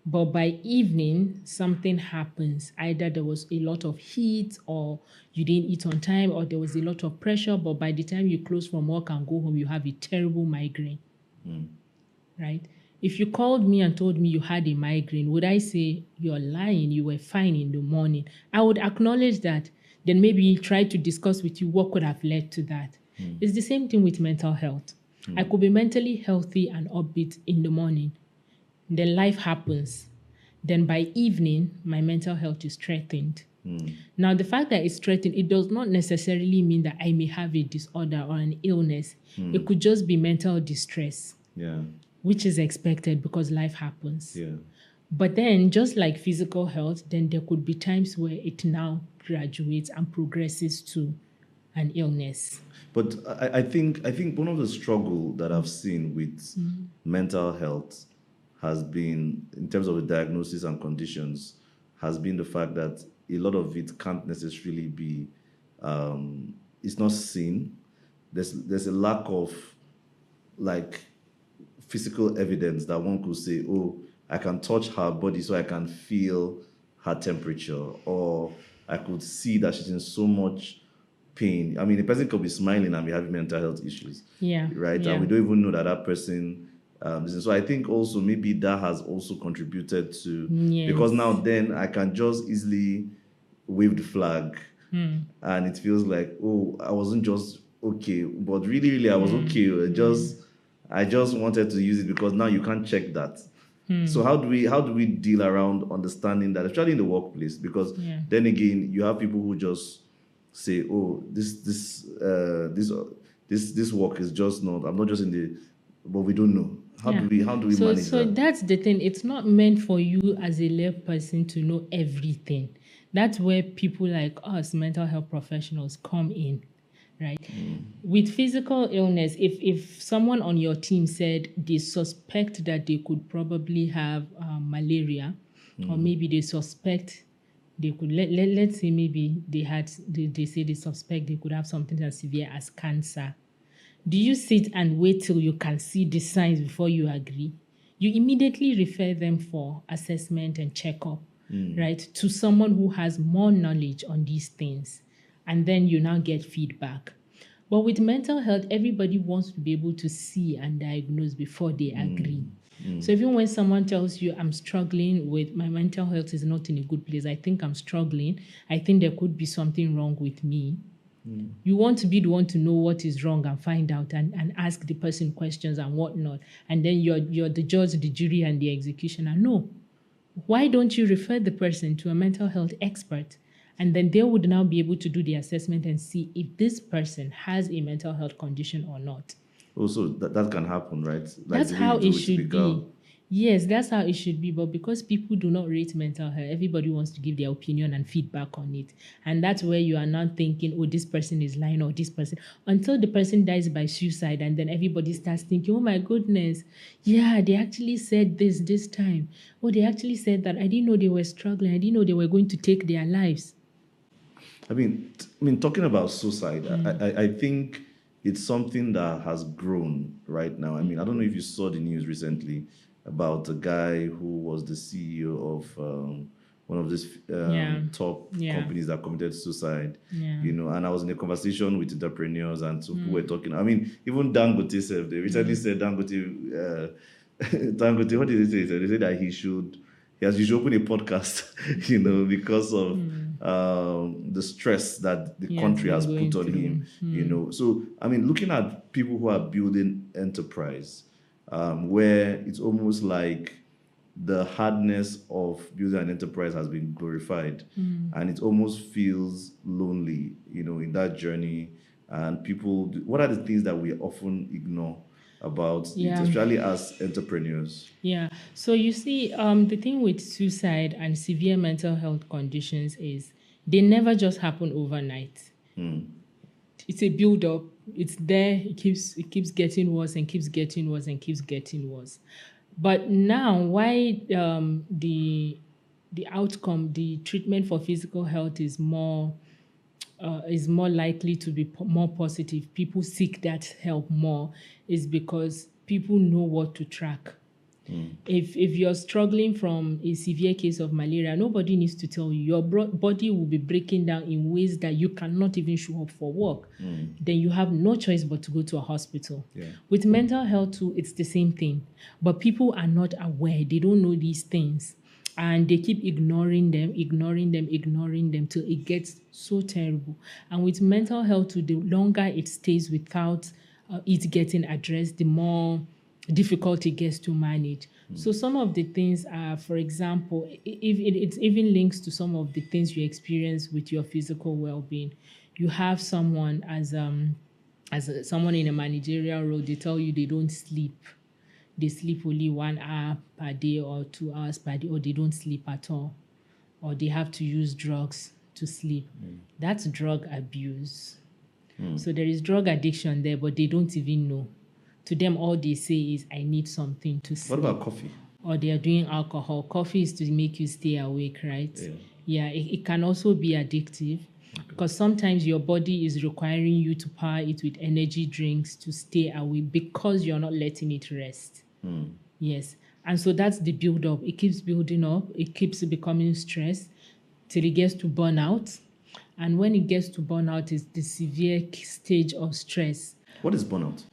But by evening, something happens. Either there was a lot of heat, or you didn't eat on time, or there was a lot of pressure. But by the time you close from work and go home, you have a terrible migraine, right? If you called me and told me you had a migraine, would I say you're lying? You were fine in the morning. I would acknowledge that. Then maybe try to discuss with you what could have led to that. It's the same thing with mental health. I could be mentally healthy and upbeat in the morning. Then life happens. Then by evening, my mental health is threatened. Now, the fact that it's threatened, it does not necessarily mean that I may have a disorder or an illness. It could just be mental distress, which is expected because life happens. Yeah. But then, just like physical health, then there could be times where it now graduates and progresses to an illness. But I think one of the struggle that I've seen with mental health has been, in terms of the diagnosis and conditions, has been the fact that a lot of it can't necessarily be, it's not seen. There's a lack of like physical evidence that one could say, oh, I can touch her body so I can feel her temperature, or I could see that she's in so much pain. I mean, a person could be smiling and be having mental health issues, Yeah. right? Yeah. And we don't even know that person. So I think also maybe that has also contributed to, because Yes. now then I can just easily wave the flag, and it feels like, oh, I wasn't just okay, but really I was okay. I just wanted to use it because now you can't check that. So how do we deal around understanding that, especially in the workplace? Because Yeah. then again, you have people who just say, "Oh, this work is just not. I'm not just in the," but we don't know. How Yeah. do we So manage so that? that's the thing. It's not meant for you as a lay person to know everything. That's where people like us, mental health professionals, come in, right? With physical illness, if someone on your team said they suspect that they could probably have malaria, or maybe they suspect they could let's say maybe they say they suspect they could have something as severe as cancer. Do you sit and wait till you can see the signs before you agree? You immediately refer them for assessment and checkup, right, to someone who has more knowledge on these things. And then you now get feedback. But with mental health, everybody wants to be able to see and diagnose before they agree. So even when someone tells you, I'm struggling with my mental health is not in a good place, I think I'm struggling, I think there could be something wrong with me. You want to be the one to know what is wrong and find out and ask the person questions and whatnot. And then you're the judge, the jury, and the executioner. No. Why don't you refer the person to a mental health expert? And then they would now be able to do the assessment and see if this person has a mental health condition or not. Also, that can happen, right? Like That's the way you how do it with should be. typical. Yes, that's how it should be. But because people do not rate mental health, everybody wants to give their opinion and feedback on it. And that's where you are not thinking, oh, this person is lying or this person, until the person dies by suicide. And then everybody starts thinking, oh my goodness, yeah, they actually said this time. Oh, they actually said that. I didn't know they were struggling. I didn't know they were going to take their lives. I mean, talking about suicide, I think it's something that has grown right now. I mean, I don't know if you saw the news recently about a guy who was the CEO of one of these Yeah. top Yeah. companies that committed suicide. Yeah. And I was in a conversation with entrepreneurs, and so people were talking. I mean, even Dangote said, they recently said Dangote, Dangote, what did they say? They said that he should open a podcast, because of the stress that the He has country been has put going on through. him. So, I mean, looking at people who are building enterprise, where it's almost like the hardness of building an enterprise has been glorified, and it almost feels lonely, in that journey. And what are the things that we often ignore about it, Yeah. especially as entrepreneurs? Yeah. So you see, the thing with suicide and severe mental health conditions is they never just happen overnight. It's a build up. It's there. It keeps getting worse and keeps getting worse and keeps getting worse. But now, why the outcome, the treatment for physical health is more likely to be more positive. People seek that help more, is because people know what to track. If you're struggling from a severe case of malaria, nobody needs to tell you. Your body will be breaking down in ways that you cannot even show up for work. Then you have no choice but to go to a hospital. Yeah. With mental health too, it's the same thing. But people are not aware. They don't know these things. And they keep ignoring them till it gets so terrible. And with mental health too, the longer it stays without it getting addressed, the more difficult it gets to manage. So some of the things are, for example, if it even links to some of the things you experience with your physical well-being. You have someone someone in a managerial role, they tell you they don't sleep. They sleep only 1 hour per day or 2 hours per day, or they don't sleep at all, or they have to use drugs to sleep. That's drug abuse. So there is drug addiction there, but they don't even know. To them, all they say is, I need something to What sleep. about coffee? Or they are doing alcohol. Coffee is to make you stay awake, right? Yeah, it can also be addictive, because sometimes your body is requiring you to power it with energy drinks to stay awake because you're not letting it rest. Yes. And so that's the build up. It keeps building up. It keeps becoming stress till it gets to burnout. And when it gets to burnout, it's the severe stage of stress. What is burnout?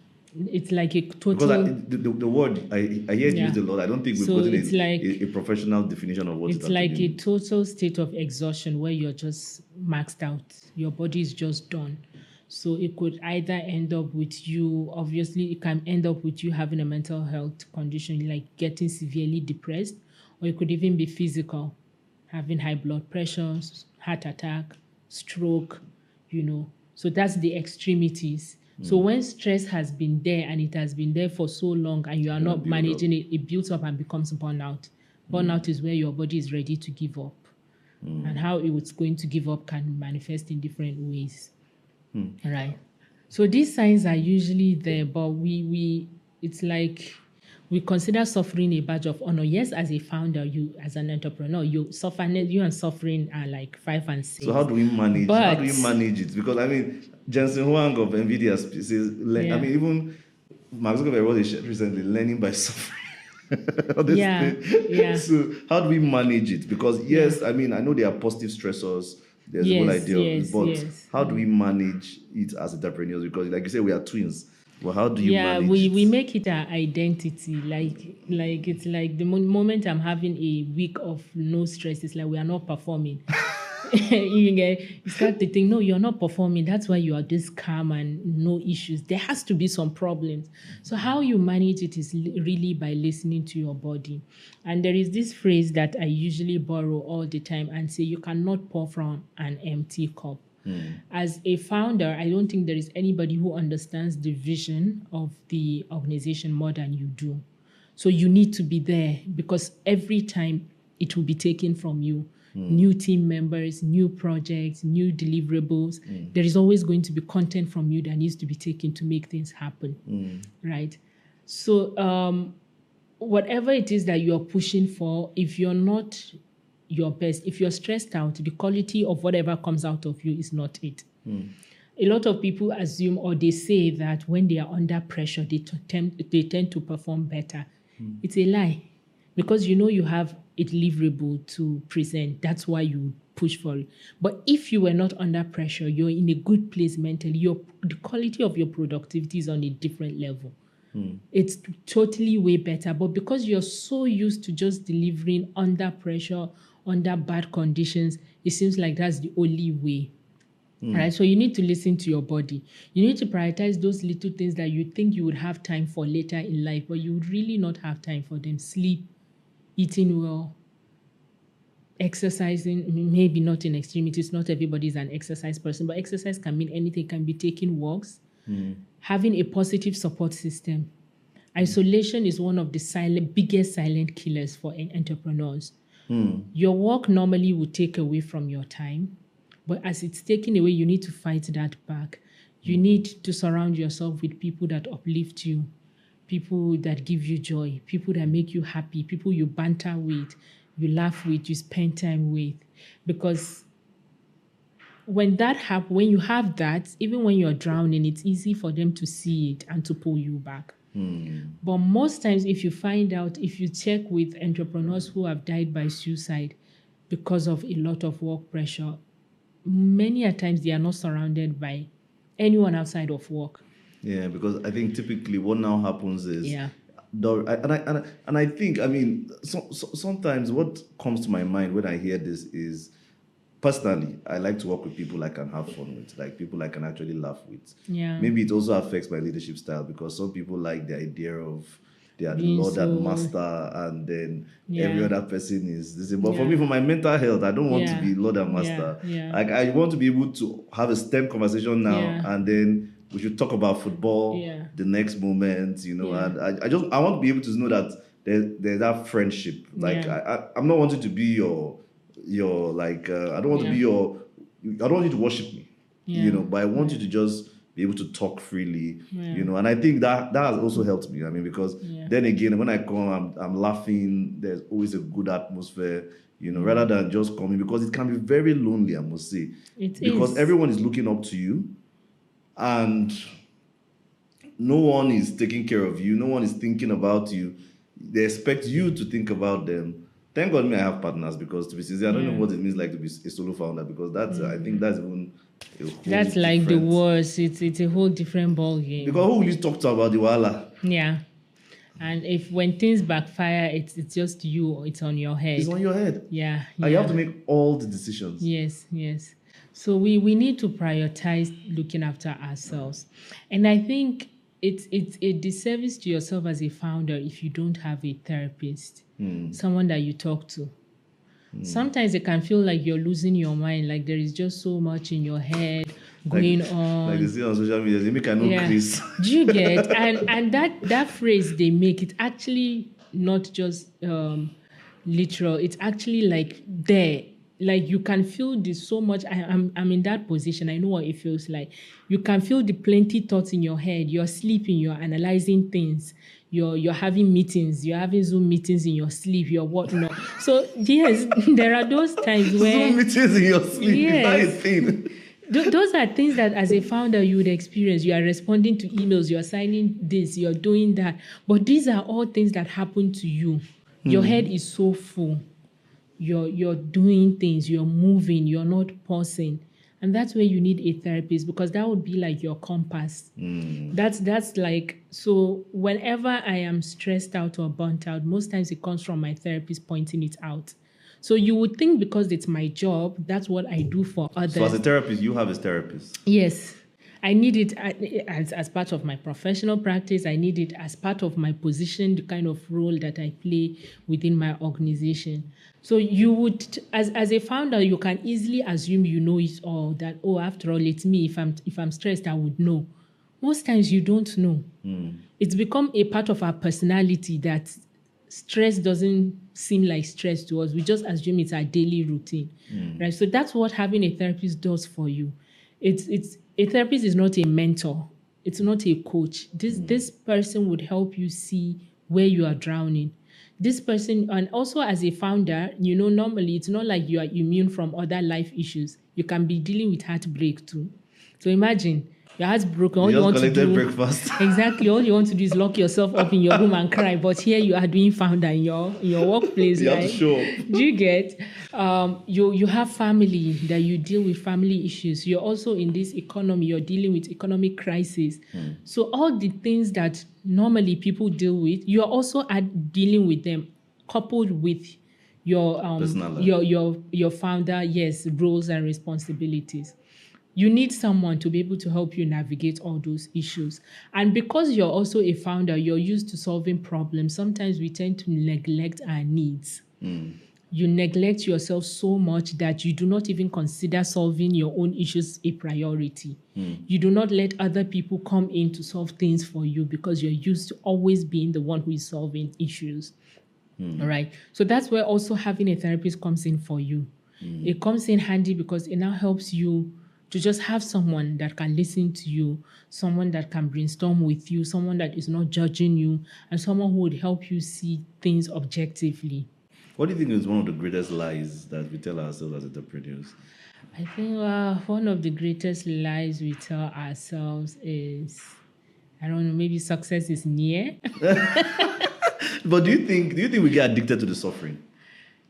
It's like a Because total, the word I hear it yeah. used a lot. I don't think we've So gotten it's a like professional definition of what it actually a means. total state of exhaustion where you're just maxed out. Your body is just done. So it could either end up with you, obviously, it can end up with you having a mental health condition, like getting severely depressed, or it could even be physical, having high blood pressure, heart attack, stroke, So that's the extremities. So when stress has been there and it has been there for so long and you It's are gonna not build up. managing it, it builds up and becomes burnout. Burnout is where your body is ready to give up. And how it's going to give up can manifest in different ways. Right. So these signs are usually there, but we it's like we consider suffering a badge of honor. Yes, as a founder, you as an entrepreneur, you and suffering are like five and So how six. do we manage? How do we But manage it? Because I mean, Jensen Huang of Nvidia says, I yeah, mean, even Mark Zuckerberg wrote a shit recently, learning by suffering. All this yeah, thing. yeah, So how do we manage it? Because yeah. yes, I mean, I know there are positive stressors. There's the whole Yes, idea of this, yes, but yes. how do we manage it as entrepreneurs? Because like you say, we are twins. Well, how do you Yeah, manage we it? make it our identity. Like it's like the moment I'm having a week of no stress, it's like we are not performing. You start to think, no, you're not performing. That's why you are this calm and no issues. There has to be some problems. So how you manage it is really by listening to your body. And there is this phrase that I usually borrow all the time and say, you cannot pour from an empty cup. As a founder, I don't think there is anybody who understands the vision of the organization more than you do. So you need to be there because every time it will be taken from you. New team members, new projects, new deliverables. There is always going to be content from you that needs to be taken to make things happen. Right? So whatever it is that you're pushing for, if you're not your best, if you're stressed out, the quality of whatever comes out of you is not it. A lot of people assume or they say that when they are under pressure, they tend to perform better. It's a lie because you have a deliverable to present. That's why you push for it. But if you were not under pressure, you're in a good place mentally, the quality of your productivity is on a different level. It's totally way better. But because you're so used to just delivering under pressure, under bad conditions, it seems like that's the only way. Right? So you need to listen to your body. You need to prioritize those little things that you think you would have time for later in life, but you would really not have time for them. Sleep, eating well, exercising, maybe not in extremities. Not everybody is an exercise person, but exercise can mean anything. It can be taking walks, having a positive support system. Isolation is one of the biggest silent killers for entrepreneurs. Your work normally would take away from your time, but as it's taken away, you need to fight that back. You need to surround yourself with people that uplift you, people that give you joy, people that make you happy, people you banter with, you laugh with, you spend time with. Because when you have that, even when you're drowning, it's easy for them to see it and to pull you back. But most times, if you check with entrepreneurs who have died by suicide because of a lot of work pressure, many a times they are not surrounded by anyone outside of work. Yeah, because I think typically what now happens is, Yeah. and I think, I mean, sometimes what comes to my mind when I hear this is, personally, I like to work with people I can have fun with, like people I can actually laugh with. Yeah. Maybe it also affects my leadership style because some people like the idea of they are the Being Lord and so, Master, and then every yeah. other person is the same. But for Yeah. me, for my mental health, I don't want to Yeah. be Lord and Yeah. Master. Yeah. Like I want to be able to have a STEM conversation now, Yeah. and then we should talk about football Yeah. the next moment, Yeah. and I want to be able to know that there's that friendship. Like Yeah. I'm not wanting to be your like I don't want to be Yeah. your I don't want you to worship me, Yeah. but I want you to just be able to talk freely, Yeah. and I think that has also helped me. I mean, because Yeah. then again, when I come, I'm laughing. There's always a good atmosphere, rather than just coming, because it can be very lonely, I must say, It because is. everyone is looking up to you, and no one is taking care of you. No one is thinking about you. They expect you to think about them. Thank God me I have partners, because to be sincere, I don't know Yeah. what it means like to be a solo founder, because that's I think that's even a whole That's like the different. worst. It's a whole different ball game. Because who will you talk to about the wahala? Yeah. And if when things backfire, it's just you, it's on your head. It's on your head. Yeah. And you have to Yeah. make all the decisions. Yes, yes. So we need to prioritize looking after ourselves. And I think it's a disservice to yourself as a founder if you don't have a therapist, someone that you talk to. Sometimes it can feel like you're losing your mind, like there is just so much in your head going on. Like they say on social media, they make a no Yeah. Chris. Do you get? And that phrase they make, it actually not just literal. It's actually like there. Like you can feel this so much. I'm in that position. I know what it feels like. You can feel the plenty thoughts in your head. You're sleeping. You're analyzing things. You're having meetings. You're having Zoom meetings in your sleep. You're whatnot. So yes, there are those times where Zoom meetings in your sleep. Yes. Is that a thing? Those are things that as a founder you would experience. You are responding to emails, you're signing this, you're doing that. But these are all things that happen to you. Your head is so full. You're doing things, you're moving, you're not pausing. And that's where you need a therapist, because that would be like your compass. That's like, so whenever I am stressed out or burnt out, most times it comes from my therapist pointing it out. So you would think because it's my job, that's what I do for others. So as a therapist, you have a therapist. Yes. I need it as part of my professional practice. I need it as part of my position, the kind of role that I play within my organization. So you would, as a founder, you can easily assume you know it all, that, oh, after all, it's me. If I'm stressed, I would know. Most times you don't know. It's become a part of our personality that stress doesn't seem like stress to us. We just assume it's our daily routine, right? So that's what having a therapist does for you. It's a therapist is not a mentor. It's not a coach. This person would help you see where you are drowning. This person, and also as a founder, normally it's not like you are immune from other life issues. You can be dealing with heartbreak too. So imagine your heart's broken. All you want to do, breakfast. exactly. All you want to do is lock yourself up in your room and cry. But here you are doing founder in your workplace. You right? have to show up. Do you get? You have family that you deal with family issues. You're also in this economy. You're dealing with economic crisis. So all the things that normally people deal with, you're also dealing with them, coupled with your your founder, yes, roles and responsibilities. You need someone to be able to help you navigate all those issues. And because you're also a founder, you're used to solving problems. Sometimes we tend to neglect our needs. You neglect yourself so much that you do not even consider solving your own issues a priority. You do not let other people come in to solve things for you because you're used to always being the one who is solving issues. All right. So that's where also having a therapist comes in for you. It comes in handy because it now helps you to just have someone that can listen to you, someone that can brainstorm with you, someone that is not judging you, and someone who would help you see things objectively. What do you think is one of the greatest lies that we tell ourselves as entrepreneurs? I think one of the greatest lies we tell ourselves is, I don't know, maybe success is near. But do you think we get addicted to the suffering?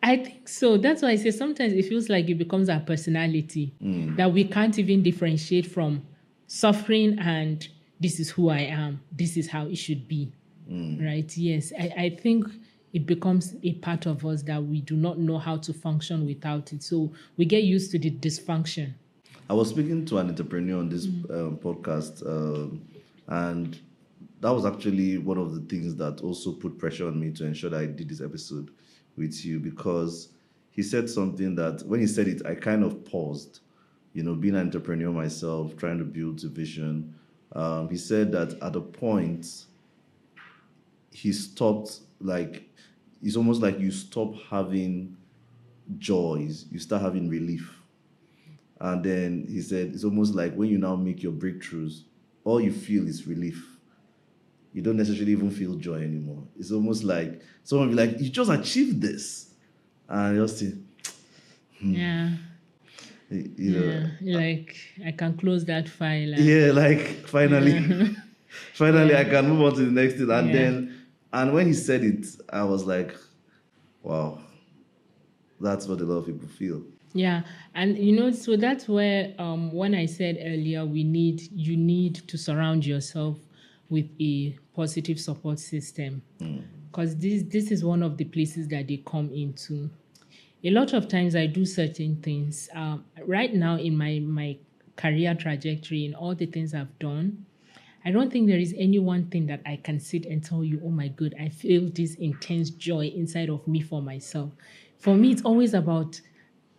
I think so. That's why I say sometimes it feels like it becomes our personality, that we can't even differentiate from suffering and this is who I am, this is how it should be, right? Yes, I think it becomes a part of us that we do not know how to function without it. So we get used to the dysfunction. I was speaking to an entrepreneur on this podcast, and that was actually one of the things that also put pressure on me to ensure that I did this episode with you, because he said something that when he said it, I kind of paused, being an entrepreneur myself, trying to build a vision. He said that at a point, he stopped, like, it's almost like you stop having joys, you start having relief. And then he said, it's almost like when you now make your breakthroughs, all you feel is relief. You don't necessarily even feel joy anymore. It's almost like someone will be like, you just achieved this. And you'll say, Yeah. Like I can close that file. Like finally, finally I can move on to the next thing. And then when he said it, I was like, wow, That's what a lot of people feel. Yeah, and so that's where when I said earlier, you need to surround yourself with a positive support system, because this is one of the places that they come into. A lot of times I do certain things. Right now in my career trajectory, in all the things I've done, I don't think there is any one thing that I can sit and tell you, oh my God, I feel this intense joy inside of me for myself. For me, it's always about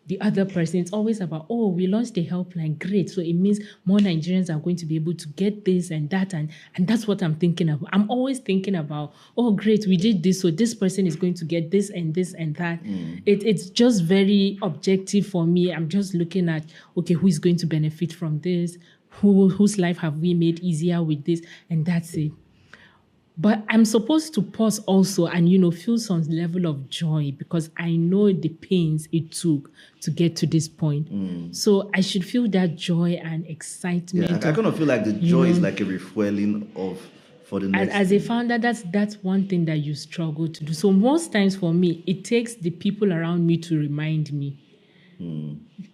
the other person. It's always about, oh, we launched a helpline. Great. So it means more Nigerians are going to be able to get this and that. And that's what I'm thinking about. I'm always thinking about, oh, great, we did this. So this person is going to get this and this and that. It's just very objective for me. I'm just looking at, okay, who is going to benefit from this? Whose life have we made easier with this? And that's it. But I'm supposed to pause also and, feel some level of joy because I know the pains it took to get to this point. So I should feel that joy and excitement. Yeah, I kind of feel like the joy is like a refueling for the next. As a founder, that's one thing that you struggle to do. So most times for me, it takes the people around me to remind me.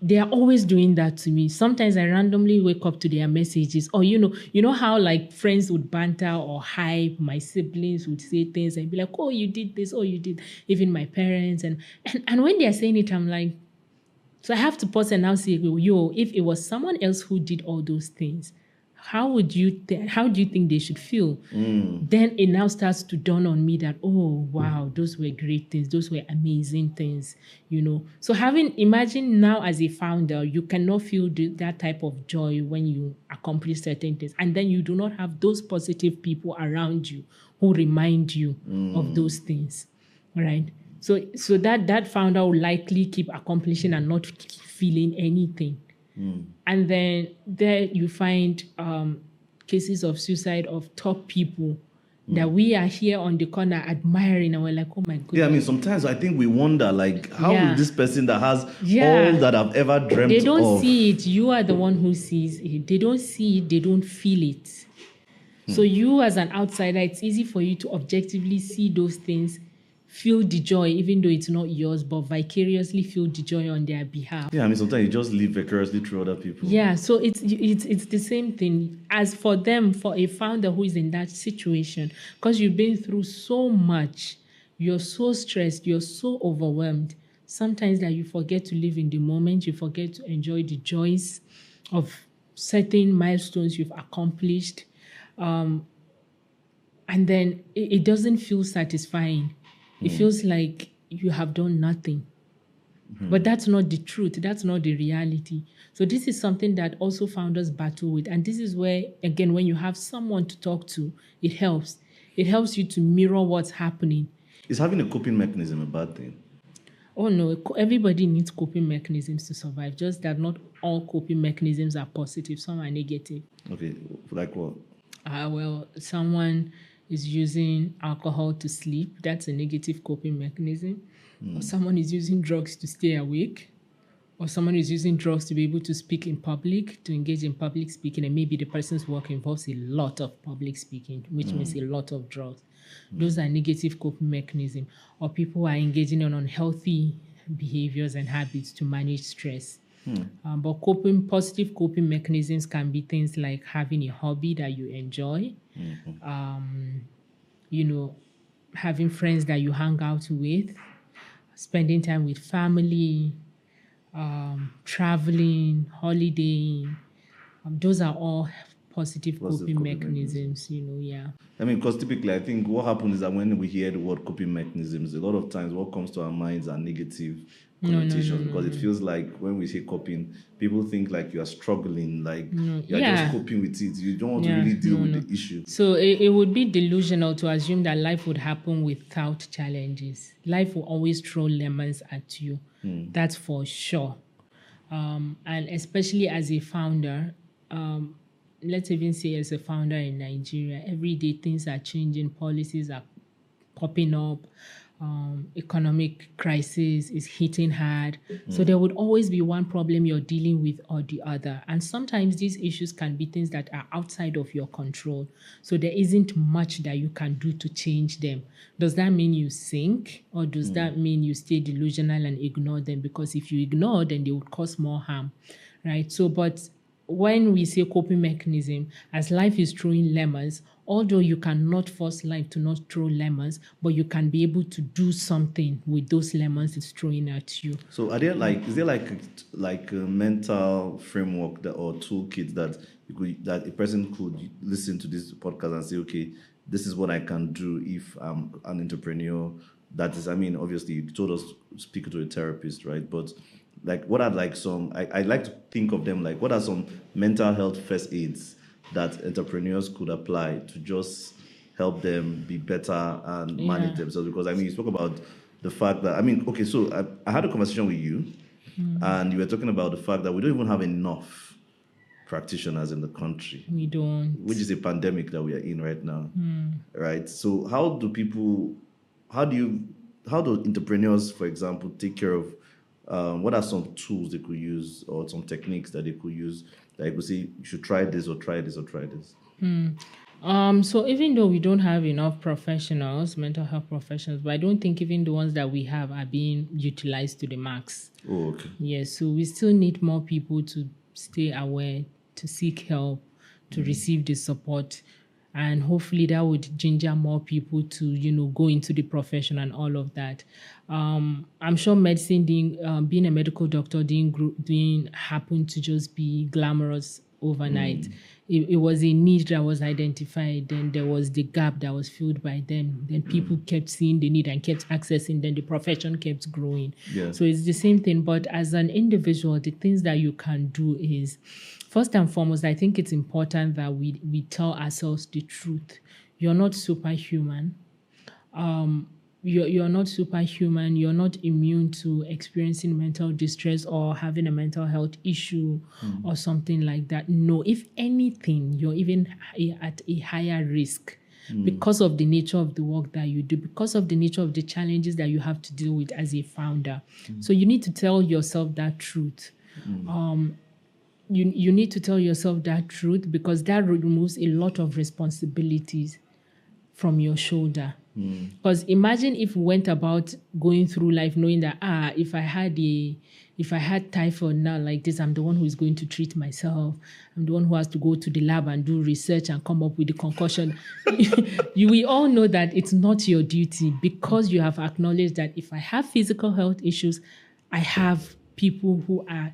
They are always doing that to me. Sometimes I randomly wake up to their messages, or you know how like friends would banter or hype. My siblings would say things and be like, "Oh, you did this. Oh, you did." Even my parents and when they are saying it, I'm like, so I have to pause and now say, "Yo, if it was someone else who did all those things, how do you think they should feel?" Then it now starts to dawn on me that, oh wow, those were great things, those were amazing things. So imagine now as a founder, you cannot feel that type of joy when you accomplish certain things, and then you do not have those positive people around you who remind you of those things, right? So that founder will likely keep accomplishing and not feeling anything. And then there you find cases of suicide of top people that we are here on the corner admiring, and we're like, oh my goodness. Yeah, I mean, sometimes I think we wonder, like, how will this person that has Yeah. all that I've ever dreamt of... They don't see it. You are the one who sees it. They don't see it. They don't feel it. So you as an outsider, it's easy for you to objectively see those things, feel the joy, even though it's not yours, but vicariously feel the joy on their behalf. Yeah, I mean, sometimes you just live vicariously through other people. Yeah, so it's the same thing as for them, for a founder who is in that situation, because you've been through so much, you're so stressed, you're so overwhelmed. Sometimes that you forget to live in the moment, you forget to enjoy the joys of certain milestones you've accomplished, and then it doesn't feel satisfying. It feels like you have done nothing. But that's not the truth. That's not the reality. So this is something that also founders battle with. And this is where, again, when you have someone to talk to, it helps. It helps you to mirror what's happening. Is having a coping mechanism a bad thing? Oh, no. Everybody needs coping mechanisms to survive. Just that not all coping mechanisms are positive. Some are negative. Okay. Like what? Well, someone is using alcohol to sleep. That's a negative coping mechanism. Or someone is using drugs to stay awake. Or someone is using drugs to be able to speak in public, to engage in public speaking. And maybe the person's work involves a lot of public speaking, which means a lot of drugs. Those are negative coping mechanisms. Or people are engaging in unhealthy behaviors and habits to manage stress. But positive coping mechanisms can be things like having a hobby that you enjoy, having friends that you hang out with, spending time with family, traveling, holidaying. Those are all positive coping mechanisms, yeah. I mean, because typically I think what happens is that when we hear the word coping mechanisms, a lot of times what comes to our minds are negative connotations, because it feels like when we say coping, people think like you are struggling, like you're just coping with it. You don't want to really deal with the issue. So it would be delusional to assume that life would happen without challenges. Life will always throw lemons at you. That's for sure. And especially as a founder, let's even say as a founder in Nigeria, every day things are changing, policies are popping up, economic crisis is hitting hard. So there would always be one problem you're dealing with or the other. And sometimes these issues can be things that are outside of your control. So there isn't much that you can do to change them. Does that mean you sink, or does that mean you stay delusional and ignore them? Because if you ignore, then they would cause more harm, right? So, but when we say coping mechanism, as life is throwing lemons, although you cannot force life to not throw lemons, but you can be able to do something with those lemons it's throwing at you. So is there like a mental framework or toolkit that a person could listen to this podcast and say, okay, this is what I can do if I'm an entrepreneur? That is, I mean, obviously you told us speak to a therapist, right? But like, what are like I like to think of them like, what are some mental health first aids that entrepreneurs could apply to just help them be better and manage themselves? Because I mean, you spoke about the fact that, I mean, okay, so I had a conversation with you, and you were talking about the fact that we don't even have enough practitioners in the country. We don't. Which is a pandemic that we are in right now, right? So how do entrepreneurs, for example, take care of, what are some tools they could use or some techniques that they could use that you could say, you should try this or try this or try this? So even though we don't have enough professionals, mental health professionals, but I don't think even the ones that we have are being utilized to the max. Oh, okay. Yes, so we still need more people to stay aware, to seek help, to receive the support. And hopefully that would ginger more people to, go into the profession and all of that. I'm sure medicine, being a medical doctor, didn't happen to just be glamorous overnight. It was a need that was identified. Then there was the gap that was filled by them. Then people kept seeing the need and kept accessing. Then the profession kept growing. Yeah. So it's the same thing. But as an individual, the things that you can do is, first and foremost, I think it's important that we tell ourselves the truth. You're not superhuman. You're not superhuman. You're not immune to experiencing mental distress or having a mental health issue or something like that. No, if anything, you're even at a higher risk because of the nature of the work that you do, because of the nature of the challenges that you have to deal with as a founder. So you need to tell yourself that truth. You need to tell yourself that truth, because that removes a lot of responsibilities from your shoulder. Because imagine if we went about going through life knowing that if I had typhoid now like this, I'm the one who is going to treat myself. I'm the one who has to go to the lab and do research and come up with the concoction. We all know that it's not your duty, because you have acknowledged that if I have physical health issues, I have people who are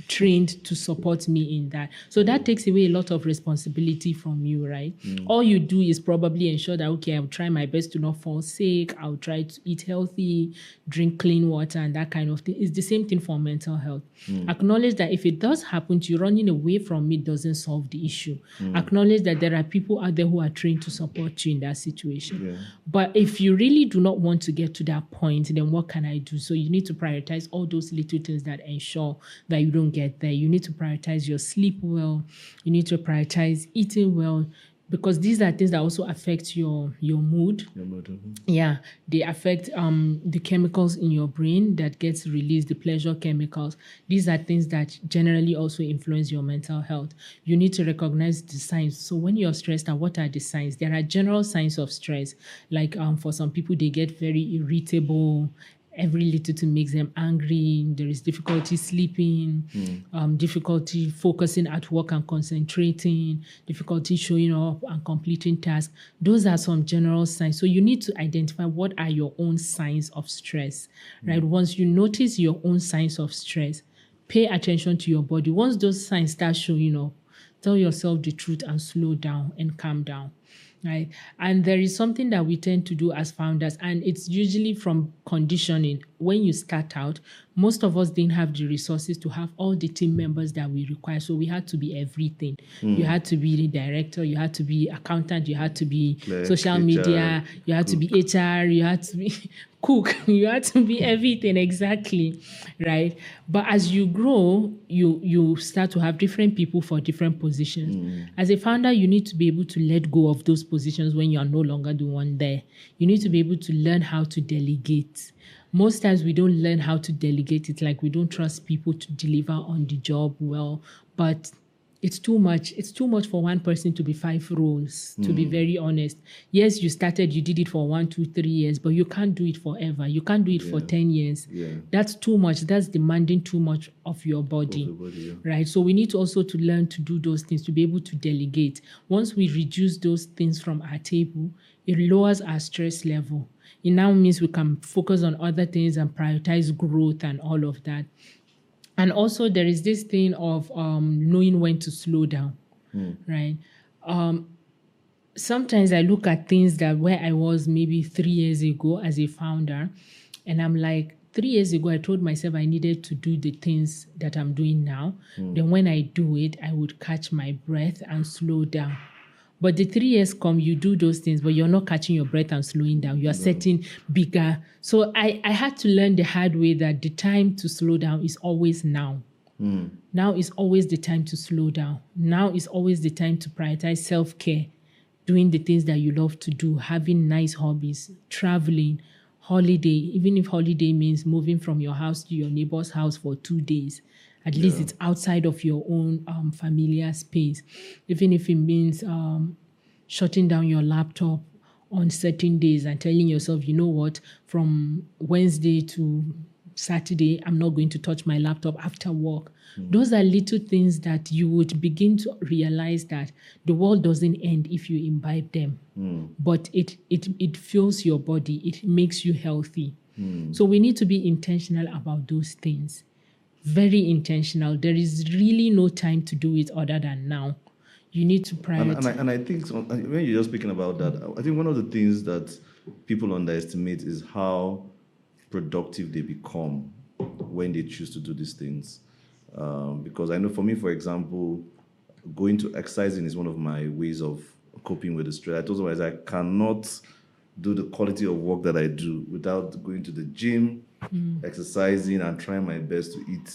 trained to support me in that. So that takes away a lot of responsibility from you, right? All you do is probably ensure that, okay, I'll try my best to not fall sick. I'll try to eat healthy, drink clean water, and that kind of thing. It's the same thing for mental health. Acknowledge that if it does happen to you, running away from it doesn't solve the issue. Acknowledge that there are people out there who are trained to support you in that situation. Yeah. But if you really do not want to get to that point, then what can I do? So you need to prioritize all those little things that ensure that you don't get there. You need to prioritize your sleep well. You need to prioritize eating well, because these are things that also affect your mood. Your mood. Yeah, they affect the chemicals in your brain that gets released, the pleasure chemicals. These are things that generally also influence your mental health. You need to recognize the signs. So when you're stressed, now what are the signs? There are general signs of stress. Like for some people, they get very irritable. Every little thing makes them angry. There is difficulty sleeping, difficulty focusing at work and concentrating, difficulty showing up and completing tasks. Those are some general signs. So you need to identify what are your own signs of stress, right? Once you notice your own signs of stress, pay attention to your body. Once those signs start showing up, tell yourself the truth and slow down and calm down. Right. And there is something that we tend to do as founders, and it's usually from conditioning. When you start out, most of us didn't have the resources to have all the team members that we require. So we had to be everything. You had to be the director, you had to be accountant, you had to be social media, you had to be HR, you had to be cook, you had to be everything exactly, right? But as you grow, you start to have different people for different positions. As a founder, you need to be able to let go of those positions when you are no longer the one there. You need to be able to learn how to delegate. Most times we don't learn how to delegate. It's like we don't trust people to deliver on the job well, but it's too much. It's too much for one person to be 5 roles, to be very honest. Yes, you started, you did it for 1, 2, 3 years, but you can't do it forever. You can't do it for 10 years. Yeah. That's too much. That's demanding too much of your body. Right? So we need to also to learn to do those things, to be able to delegate. Once we reduce those things from our table, it lowers our stress level. It now means we can focus on other things and prioritize growth and all of that. And also there is this thing of knowing when to slow down, right? Sometimes I look at things that where I was maybe 3 years ago as a founder, and I'm like, 3 years ago, I told myself I needed to do the things that I'm doing now. Then when I do it, I would catch my breath and slow down. But the 3 years come, you do those things, but you're not catching your breath and slowing down. You're setting bigger. So I had to learn the hard way that the time to slow down is always now. Now is always the time to slow down. Now is always the time to prioritize self-care, doing the things that you love to do, having nice hobbies, traveling, holiday, even if holiday means moving from your house to your neighbor's house for 2 days. At least it's outside of your own familiar space. Even if it means shutting down your laptop on certain days and telling yourself, you know what, from Wednesday to Saturday, I'm not going to touch my laptop after work. Those are little things that you would begin to realize that the world doesn't end if you imbibe them, but it fuels your body, it makes you healthy. So we need to be intentional about those things. Very intentional. There is really no time to do it other than now. You need to prioritize. And I think when you're just speaking about that, I think one of the things that people underestimate is how productive they become when they choose to do these things. Because I know for me, for example, going to exercising is one of my ways of coping with the stress. I told you I cannot do the quality of work that I do without going to the gym, exercising, and trying my best to eat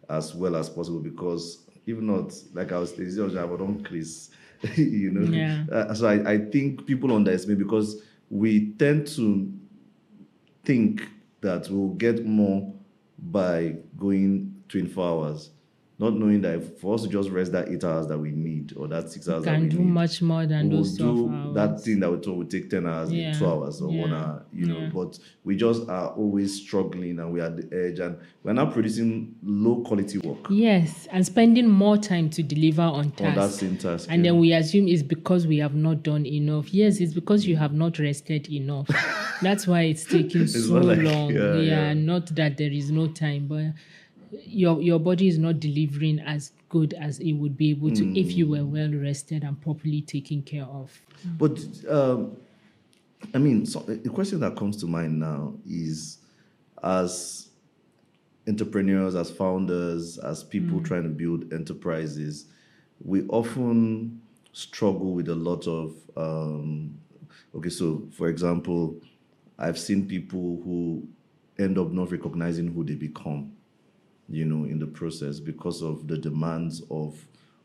as well as possible. Because if not, like I was saying, I would increase, you know. Yeah. So I think people underestimate because we tend to think that we'll get more by going 24 hours, not knowing that for us to just rest that 8 hours that we need or that 6 hours that we need, can do much more than those 12 do hours. that thing that we thought would take 10 hours in 2 hours or 1 hour, you know, but we just are always struggling and we're at the edge and we're not producing low quality work. Yes, and spending more time to deliver on tasks. On that same task. And then we assume it's because we have not done enough. Yes, it's because you have not rested enough. That's why it's taking so long. Not that there is no time, but your body is not delivering as good as it would be able to if you were well rested and properly taken care of. But I mean, so the question that comes to mind now is, as entrepreneurs, as founders, as people trying to build enterprises, we often struggle with a lot of so for example, I've seen people who end up not recognizing who they become, you know, in the process because of the demands of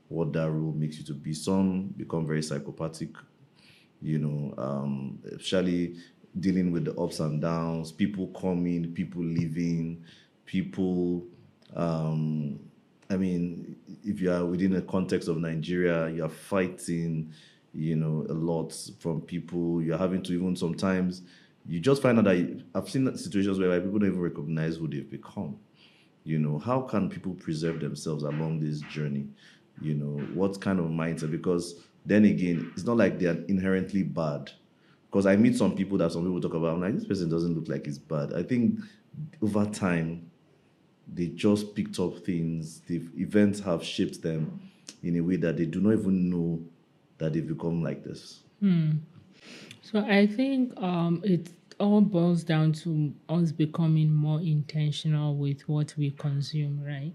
what that role makes you to be. Some become very psychopathic, you know, especially dealing with the ups and downs, people coming, people leaving, people, I mean, if you are within a context of Nigeria, you're fighting, you know, a lot from people. You're having to even sometimes, you just find out that I've seen situations where people don't even recognize who they've become. You know, how can people preserve themselves along this journey? You know, what kind of mindset? Because then again, it's not like they're inherently bad. Because I meet some people that some people talk about, I'm like, this person doesn't look like he's bad. I think over time, they just picked up things. The events have shaped them in a way that they do not even know that they've become like this. So I think it all boils down to us becoming more intentional with what we consume, right?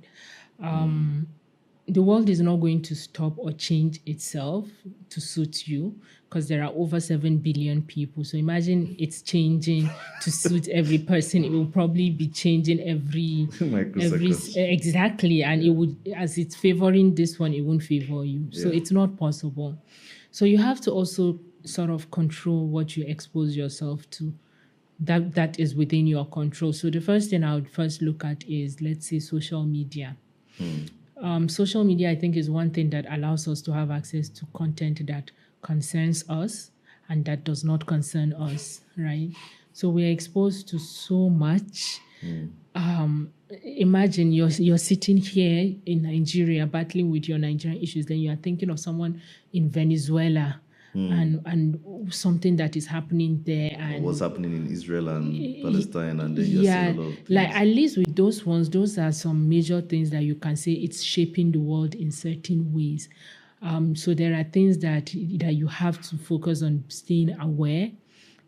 the world is not going to stop or change itself to suit you, because there are over 7 billion people. So imagine it's changing to suit every person. It will probably be changing Microseconds. exactly. And it would, as it's favoring this one, it won't favor you. So Yeah. it's not possible. So you have to also sort of control what you expose yourself to. That is within your control. So the first thing I would first look at is, let's say, social media. Social media, I think, is one thing that allows us to have access to content that concerns us and that does not concern us, right? So we're exposed to so much. Imagine you're sitting here in Nigeria battling with your Nigerian issues, then you are thinking of someone in Venezuela and something that is happening there, and What's happening in Israel and Palestine, and then you're seeing yeah, a lot of like things. at least with those ones, those are some major things that you can say it's shaping the world in certain ways. So there are things that you have to focus on staying aware.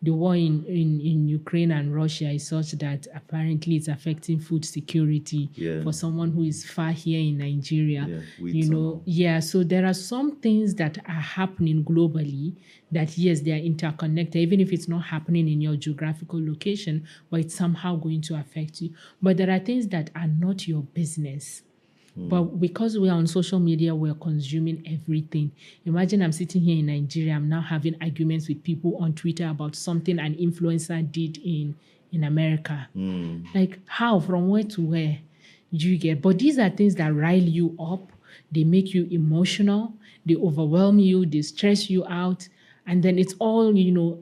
The war in Ukraine and Russia is such that apparently it's affecting food security Yeah. for someone who is far here in Nigeria. Yeah, wheat You and know, all. yeah. So there are some things that are happening globally that, yes, they are interconnected, even if it's not happening in your geographical location, but it's somehow going to affect you. But there are things that are not your business. But because we are on social media, we're consuming everything. Imagine I'm sitting here in Nigeria, I'm now having arguments with people on Twitter about something an influencer did in America. Like, how, from where to where do you get? But these are things that rile you up, they make you emotional, they overwhelm you, they stress you out. And then it's all,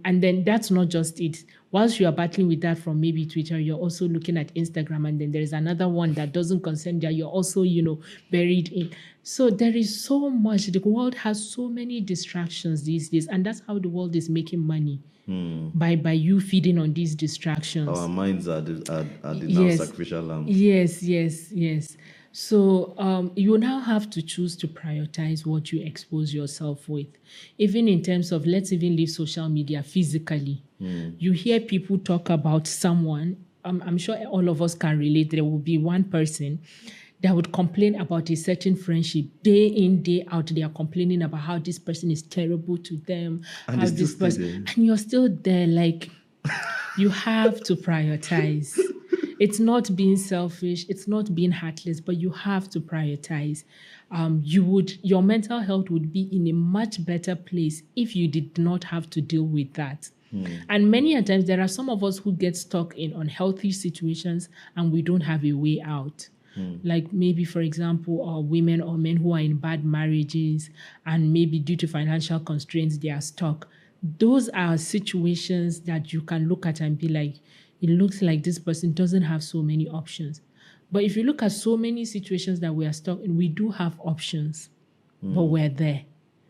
and then that's not just it. Whilst you are battling with that from maybe Twitter, you're also looking at Instagram, and then there's another one that doesn't concern that you're also, buried in. So there is so much. The world has so many distractions these days, and that's how the world is making money. By you feeding on these distractions. Our minds are the now Yes, sacrificial lambs. yes. So you now have to choose to prioritize what you expose yourself with, even in terms of, let's even leave social media physically. You hear people talk about someone. I'm sure all of us can relate. There will be one person that would complain about a certain friendship day in, day out. They are complaining about how this person is terrible to them, And how they still this stay person, there. and you're still there, like, you have to prioritize. It's not being selfish, it's not being heartless, but you have to prioritize. Your mental health would be in a much better place if you did not have to deal with that. And many a times there are some of us who get stuck in unhealthy situations and we don't have a way out. Like maybe, for example, women or men who are in bad marriages and maybe due to financial constraints, they are stuck. Those are situations that you can look at and be like, it looks like this person doesn't have so many options. But if you look at so many situations that we are stuck in, we do have options, but we're there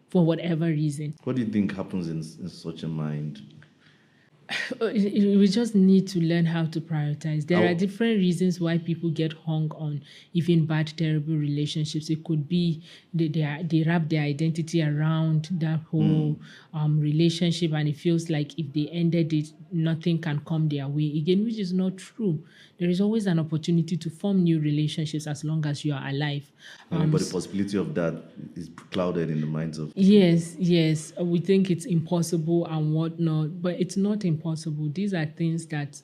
for whatever reason. What do you think happens in such a mind? We just need to learn how to prioritize. There are How, different reasons why people get hung on even bad, terrible relationships. It could be they wrap their identity around that whole relationship, and it feels like if they ended it, nothing can come their way again, which is not true. There is always an opportunity to form new relationships as long as you are alive. but the possibility of that is clouded in the minds of people. Yes. We think it's impossible and whatnot, but it's not impossible. These are things that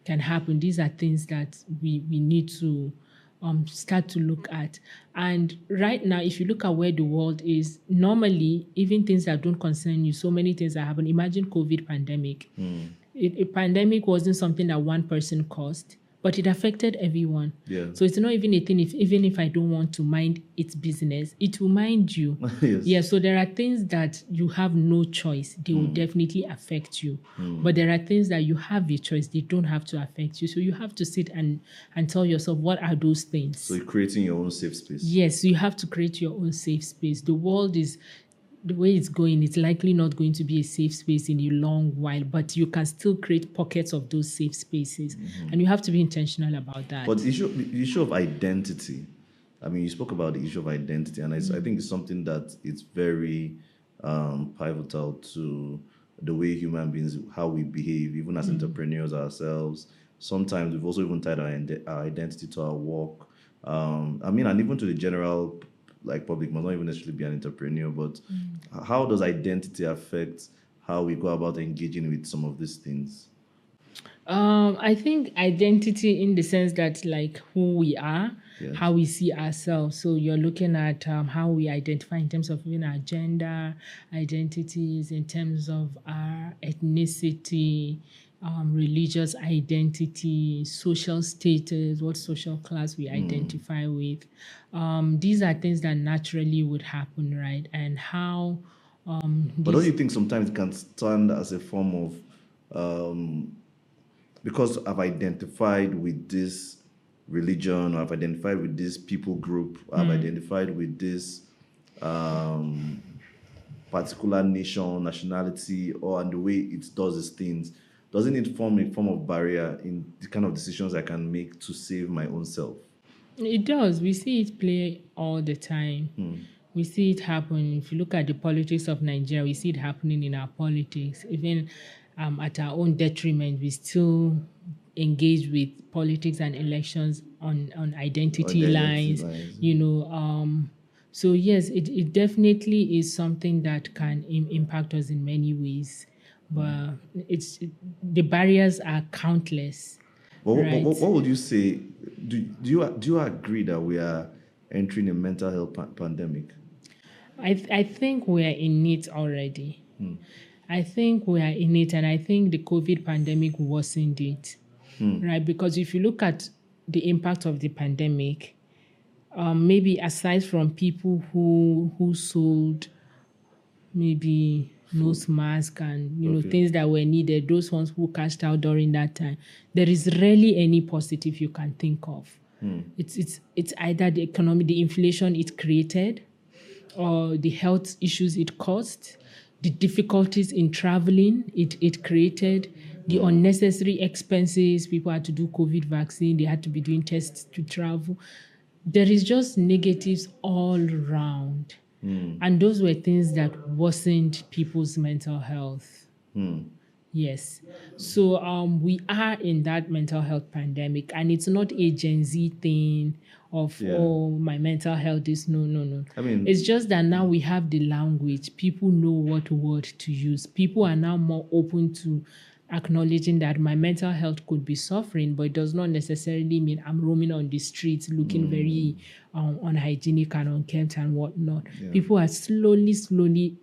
can happen. These are things that we need to start to look at. And right now, if you look at where the world is, normally, even things that don't concern you, so many things that happen. Imagine COVID pandemic. A pandemic wasn't something that one person caused, but it affected everyone. Yeah. So it's not even a thing, even if I don't want to mind its business, it will mind you. Yes. Yeah, so there are things that you have no choice. They will definitely affect you. But there are things that you have a choice. They don't have to affect you. So you have to sit and tell yourself, what are those things? So you're creating your own safe space. Yes, you have to create your own safe space. The world is, the way it's going, it's likely not going to be a safe space in a long while, but you can still create pockets of those safe spaces. And you have to be intentional about that. But the issue of identity, I mean, you spoke about the issue of identity, and I think it's something that it's very pivotal to the way human beings, how we behave, even as entrepreneurs ourselves. Sometimes we've also even tied our identity to our work. I mean, and even to the general like public, must not even necessarily be an entrepreneur, but how does identity affect how we go about engaging with some of these things? I think identity in the sense that like who we are, how Yes. we see ourselves. So you're looking at how we identify in terms of even our gender identities, in terms of our ethnicity, religious identity, social status, what social class we identify with. These are things that naturally would happen, right? And how But don't these you think sometimes it can stand as a form of, because I've identified with this religion, or I've identified with this people group, I've identified with this particular nation, nationality, or and the way it does its things, doesn't it form a form of barrier in the kind of decisions I can make to save my own self? It does. We see it play all the time. We see it happen. If you look at the politics of Nigeria, we see it happening in our politics. Even at our own detriment, we still engage with politics and elections on Or identity identity lines, lines? you know. So, yes, it definitely is something that can impact us in many ways. But the barriers are countless, But right? what would you say? Do you agree that we are entering a mental health pandemic? I think we are in it already. I think we are in it, and I think the COVID pandemic worsened it, right? Because if you look at the impact of the pandemic, maybe aside from people who sold maybe Food. nose mask and Okay. things that were needed, those ones who cashed out during that time, there is rarely any positive you can think of. It's either the economy, the inflation it created, or the health issues it caused, the difficulties in traveling it created, the unnecessary expenses. People had to do COVID vaccine, they had to be doing tests to travel. There is just negatives all around. And those were things that worsened people's mental health. Yes. So we are in that mental health pandemic, and it's not a Gen Z thing of, Yeah. oh, my mental health is no, no, no. I mean, It's just that now we have the language. People know what word to use. People are now more open to acknowledging that my mental health could be suffering, but it does not necessarily mean I'm roaming on the streets looking very unhygienic and unkempt and whatnot. People are slowly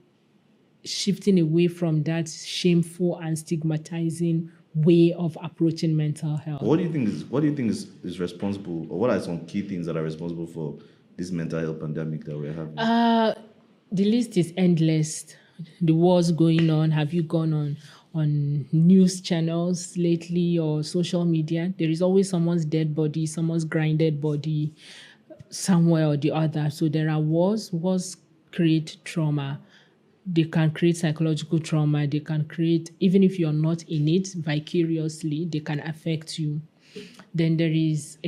shifting away from that shameful and stigmatizing way of approaching mental health. what do you think is responsible, or what are some key things that are responsible for this mental health pandemic that we're having? The list is endless. The wars going on. Have you gone on news channels lately or social media? There is always someone's dead body, someone's grinded body somewhere or the other. So there are wars. Wars create trauma. They can create psychological trauma. They can create, even if you're not in it vicariously, they can affect you. Then there is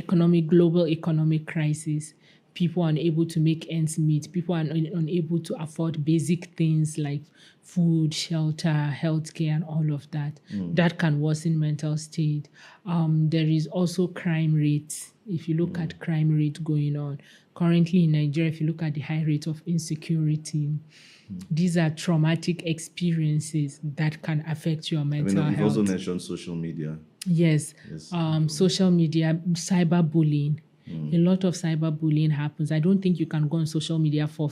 global economic crisis. People are unable to make ends meet. People are unable to afford basic things like food, shelter, healthcare, and all of that. That can worsen mental state. There is also crime rates. If you look at crime rate going on currently in Nigeria, if you look at the high rate of insecurity, these are traumatic experiences that can affect your I mental mean, you've also health. mentioned social media. Yes, Yes. social media, cyberbullying. A lot of cyberbullying happens. I don't think you can go on social media for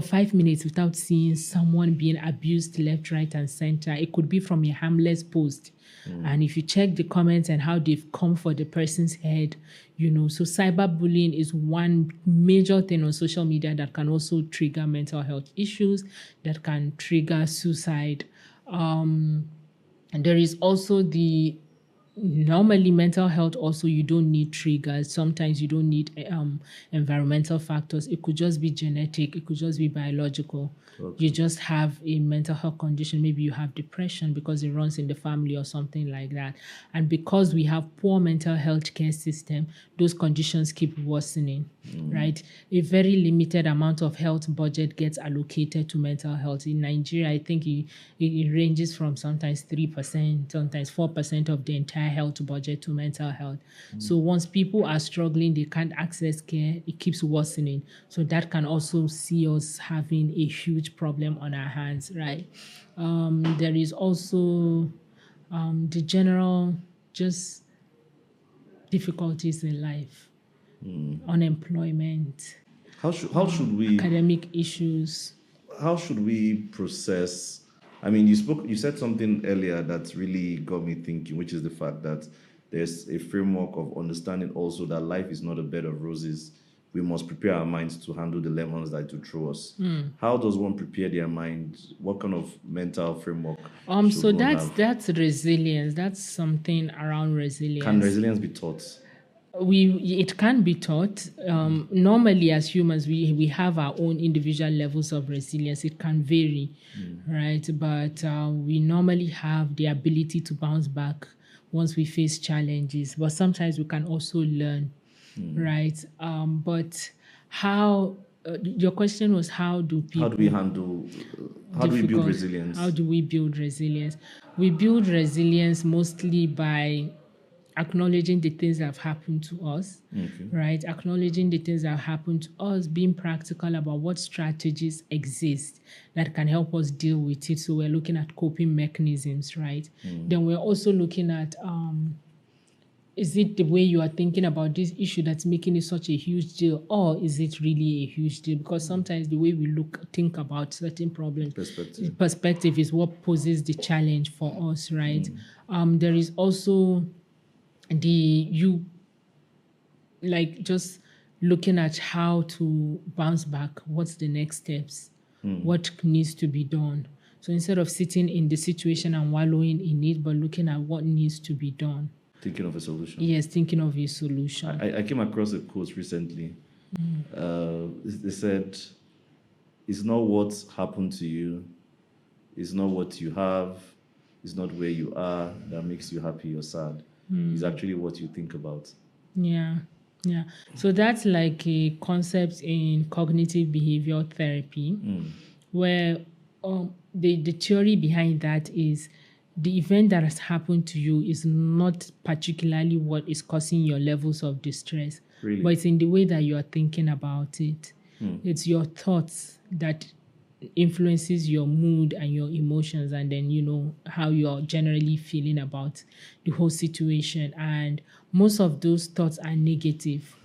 5 minutes without seeing someone being abused left, right, and center. It could be from a harmless post. And if you check the comments and how they've come for the person's head, so cyberbullying is one major thing on social media that can also trigger mental health issues, that can trigger suicide. And there is also normally mental health also, you don't need triggers. Sometimes you don't need environmental factors. It could just be genetic, it could just be biological. You just have a mental health condition. Maybe you have depression because it runs in the family or something like that. And because we have poor mental health care system, those conditions keep worsening. right? A very limited amount of health budget gets allocated to mental health. In Nigeria, I think it ranges from sometimes 3%, sometimes 4% of the entire health budget to mental health. So once people are struggling, they can't access care, it keeps worsening. So that can also see us having a huge problem on our hands, right? There is also the general just difficulties in life, unemployment, How should we academic issues. how should we process? I mean, you said something earlier that really got me thinking, which is the fact that there's a framework of understanding also that life is not a bed of roses. We must prepare our minds to handle the lemons that it will throw us. How does one prepare their mind? What kind of mental framework should So one have? that's resilience. That's something around Can resilience. resilience be taught? It can be taught. Normally, as humans, we have our own individual levels of resilience. It can vary, right? But we normally have the ability to bounce back once we face challenges. But sometimes we can also learn, right? But how? Your question was, how do How do we people handle? How do we build difficult? resilience? How do we build resilience? We build resilience mostly by acknowledging the things that have happened to us, right? Acknowledging the things that have happened to us, being practical about what strategies exist that can help us deal with it. So we're looking at coping mechanisms, right? Then we're also looking at is it the way you are thinking about this issue that's making it such a huge deal, or is it really a huge deal? Because sometimes the way we think about certain problems, perspective is what poses the challenge for us, right? There is also you like just looking at how to bounce back. What's the next steps? What needs to be done? So instead of sitting in the situation and wallowing in it, but looking at what needs to be done. Thinking of a solution. Yes, thinking of a solution. I came across a quote recently. They said, "It's not what happened to you, it's not what you have, it's not where you are that makes you happy or sad. It's actually what you think about." Yeah. Yeah. So that's like a concept in cognitive behavior therapy where the theory behind that is the event that has happened to you is not particularly what is causing your levels of distress, Really? but it's in the way that you are thinking about it. It's your thoughts that influences your mood and your emotions, and then how you're generally feeling about the whole situation. And most of those thoughts are negative.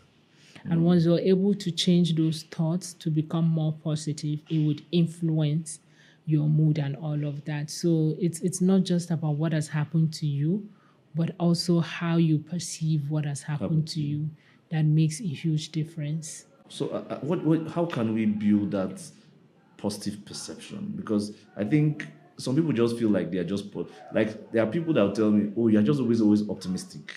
And once you're able to change those thoughts to become more positive, it would influence your mood and all of that. So it's not just about what has happened to you, but also how you perceive what has happened to you that makes a huge difference. So, how can we build that positive perception? Because I think some people just feel like they are just like there are people that will tell me, "Oh, you're just always optimistic.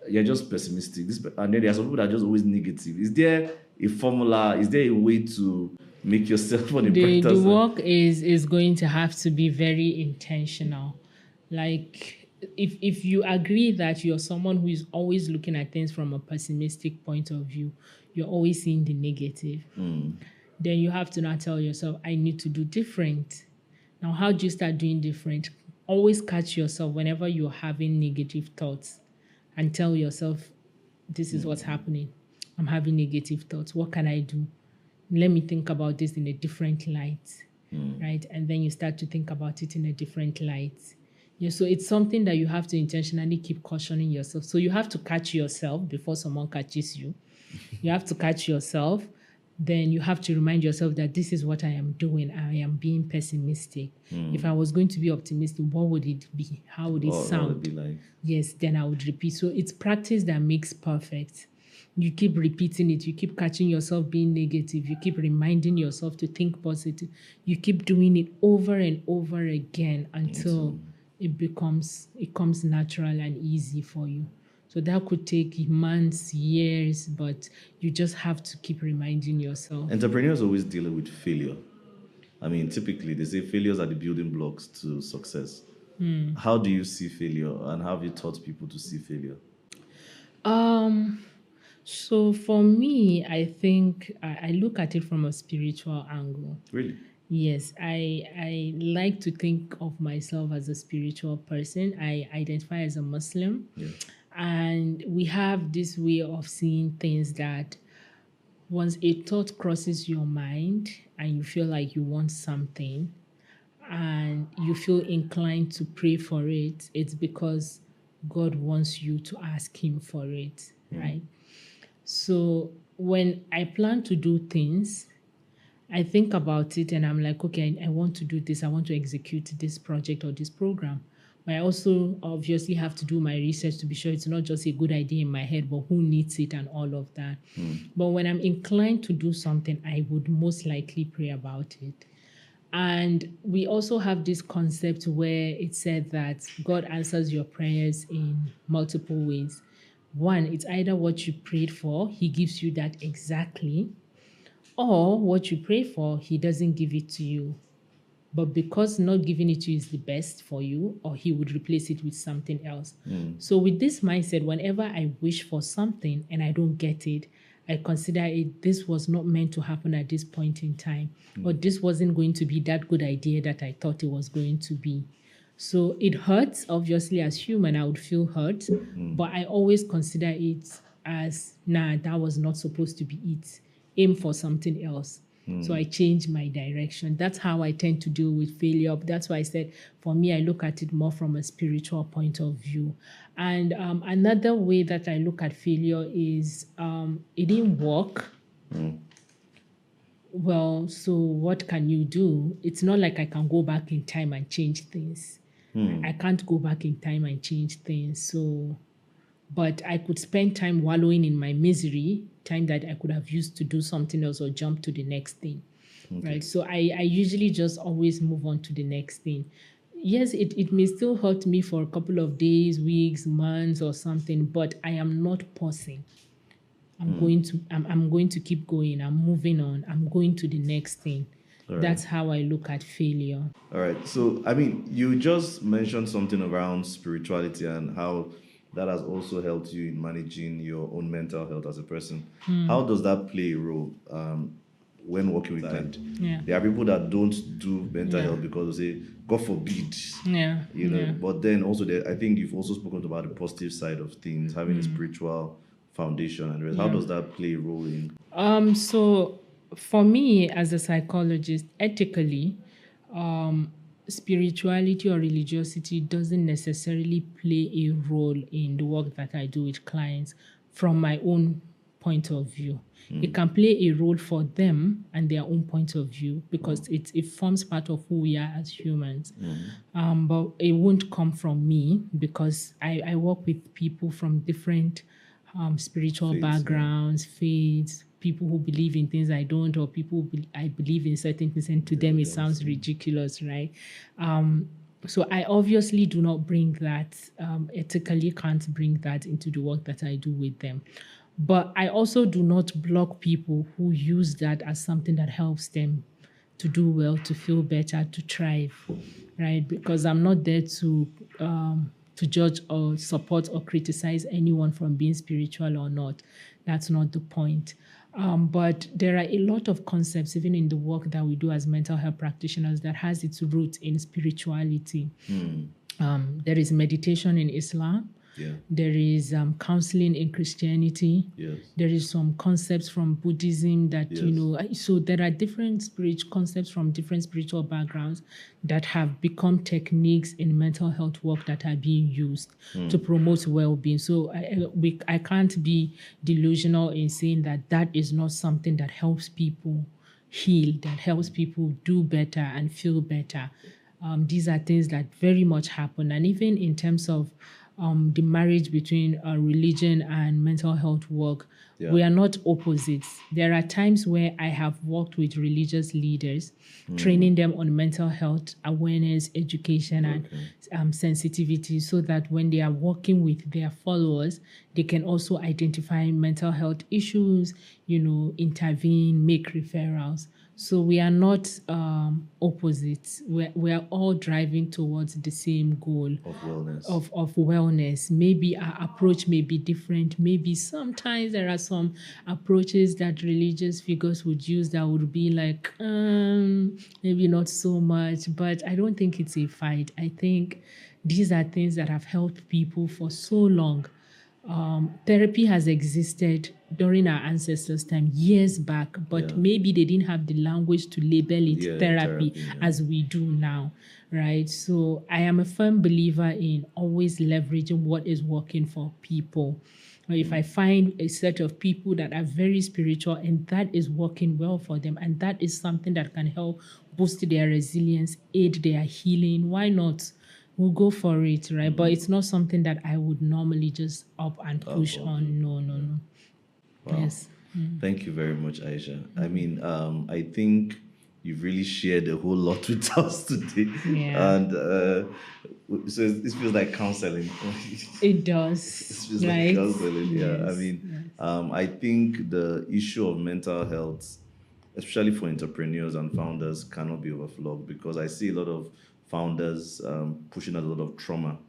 You're just pessimistic." And then there are some people that are just always negative. Is there a formula? Is there a way to make yourself on a brighter The side? work is going to have to be very intentional. Like if you agree that you're someone who is always looking at things from a pessimistic point of view, you're always seeing the negative, then you have to now tell yourself, I need to do different. Now, how do you start doing different? Always catch yourself whenever you're having negative thoughts and tell yourself, this is what's happening. I'm having negative thoughts. What can I do? Let me think about this in a different light, right? And then you start to think about it in a different light. Yeah, so it's something that you have to intentionally keep cautioning yourself. So you have to catch yourself before someone catches you. You have to catch yourself. Then you have to remind yourself that this is what I am doing. I am being pessimistic. If I was going to be optimistic, what would it be? How would it sound? What would it be like? Yes, then I would repeat. So it's practice that makes perfect. You keep repeating it. You keep catching yourself being negative. You keep reminding yourself to think positive. You keep doing it over and over again until it becomes natural and easy for you. So that could take months, years, but you just have to keep reminding yourself. Entrepreneurs always deal with failure. I mean, typically they say failures are the building blocks to success. How do you see failure, and how have you taught people to see failure? So for me, I think I look at it from a spiritual angle. Really? Yes, I like to think of myself as a spiritual person. I identify as a Muslim, Yeah. and we have this way of seeing things that once a thought crosses your mind and you feel like you want something and you feel inclined to pray for it, it's because God wants you to ask Him for it, right? So when I plan to do things, I think about it and I'm like, okay, I want to do this. I want to execute this project or this program. But I also obviously have to do my research to be sure it's not just a good idea in my head, but who needs it and all of that. But when I'm inclined to do something, I would most likely pray about it. And we also have this concept where it said that God answers your prayers in multiple ways. One, it's either what you prayed for, He gives you that exactly, or what you pray for, He doesn't give it to you. But because not giving it to you is the best for you, or He would replace it with something else. So, with this mindset, whenever I wish for something and I don't get it, I consider it this was not meant to happen at this point in time, or this wasn't going to be that good idea that I thought it was going to be. So it hurts, obviously, as human, I would feel hurt, but I always consider it as, nah, that was not supposed to be it. Aim for something else. So I change my direction. That's how I tend to deal with failure. That's why I said, for me, I look at it more from a spiritual point of view. And another way that I look at failure is it didn't work. Well, so what can you do? It's not like I can go back in time and change things. I can't go back in time and change things. So, but I could spend time wallowing in my misery, time that I could have used to do something else or jump to the next thing. Right. So I usually just always move on to the next thing. Yes, it may still hurt me for a couple of days, weeks, months, or something, but I am not pausing. I'm going to keep going. I'm moving on. I'm going to the next thing. All right. That's how I look at failure. All right. So, I mean, you just mentioned something around spirituality and how that has also helped you in managing your own mental health as a person. How does that play a role when working with clients? Yeah. There are people that don't do mental Yeah. health because they say, God forbid, Yeah. you know. Yeah. But then also, I think you've also spoken about the positive side of things, having a spiritual foundation and the rest. How does that play a role in? So for me as a psychologist, ethically, spirituality or religiosity doesn't necessarily play a role in the work that I do with clients from my own point of view. It can play a role for them and their own point of view because it forms part of who we are as humans. But it won't come from me because I work with people from different spiritual Faiths, yeah. backgrounds, faiths, people who believe in things I don't, or people I believe in certain things, and to them it sounds ridiculous, right? So I obviously do not bring that, ethically can't bring that into the work that I do with them. But I also do not block people who use that as something that helps them to do well, to feel better, to thrive, right? Because I'm not there to judge or support or criticize anyone from being spiritual or not. That's not the point. But there are a lot of concepts, even in the work that we do as mental health practitioners, that has its root in spirituality. There is meditation in Islam. Yeah. There is counseling in Christianity. Yes. There is some concepts from Buddhism that, Yes. so there are different concepts from different spiritual backgrounds that have become techniques in mental health work that are being used to promote well-being. So I can't be delusional in saying that that is not something that helps people heal, that helps people do better and feel better. These are things that very much happen. And even in terms of the marriage between religion and mental health work, we are not opposites. There are times where I have worked with religious leaders, training them on mental health awareness, education, and sensitivity, so that when they are working with their followers, they can also identify mental health issues, intervene, make referrals. So we are not opposites. We are all driving towards the same goal Of wellness. of wellness. Maybe our approach may be different. Maybe sometimes there are some approaches that religious figures would use that would be like, maybe not so much. But I don't think it's a fight. I think these are things that have helped people for so long. Therapy has existed during our ancestors' time years back, but Yeah. maybe they didn't have the language to label it Yeah, therapy therapy. Yeah. as we do now, right? So I am a firm believer in always leveraging what is working for people. Or if I find a set of people that are very spiritual and that is working well for them, and that is something that can help boost their resilience, aid their healing, why not? We'll go for it, right? But it's not something that I would normally just up and push on. No, no, no. Wow. Yes. Thank you very much, Aisha. I mean, I think you've really shared a whole lot with us today. Yeah. And so this feels like counseling. It does. This feels like Right? counseling. Yeah. I Yes. mean, I think the issue of mental health, especially for entrepreneurs and founders, cannot be overlooked because I see a lot of founders pushing a lot of trauma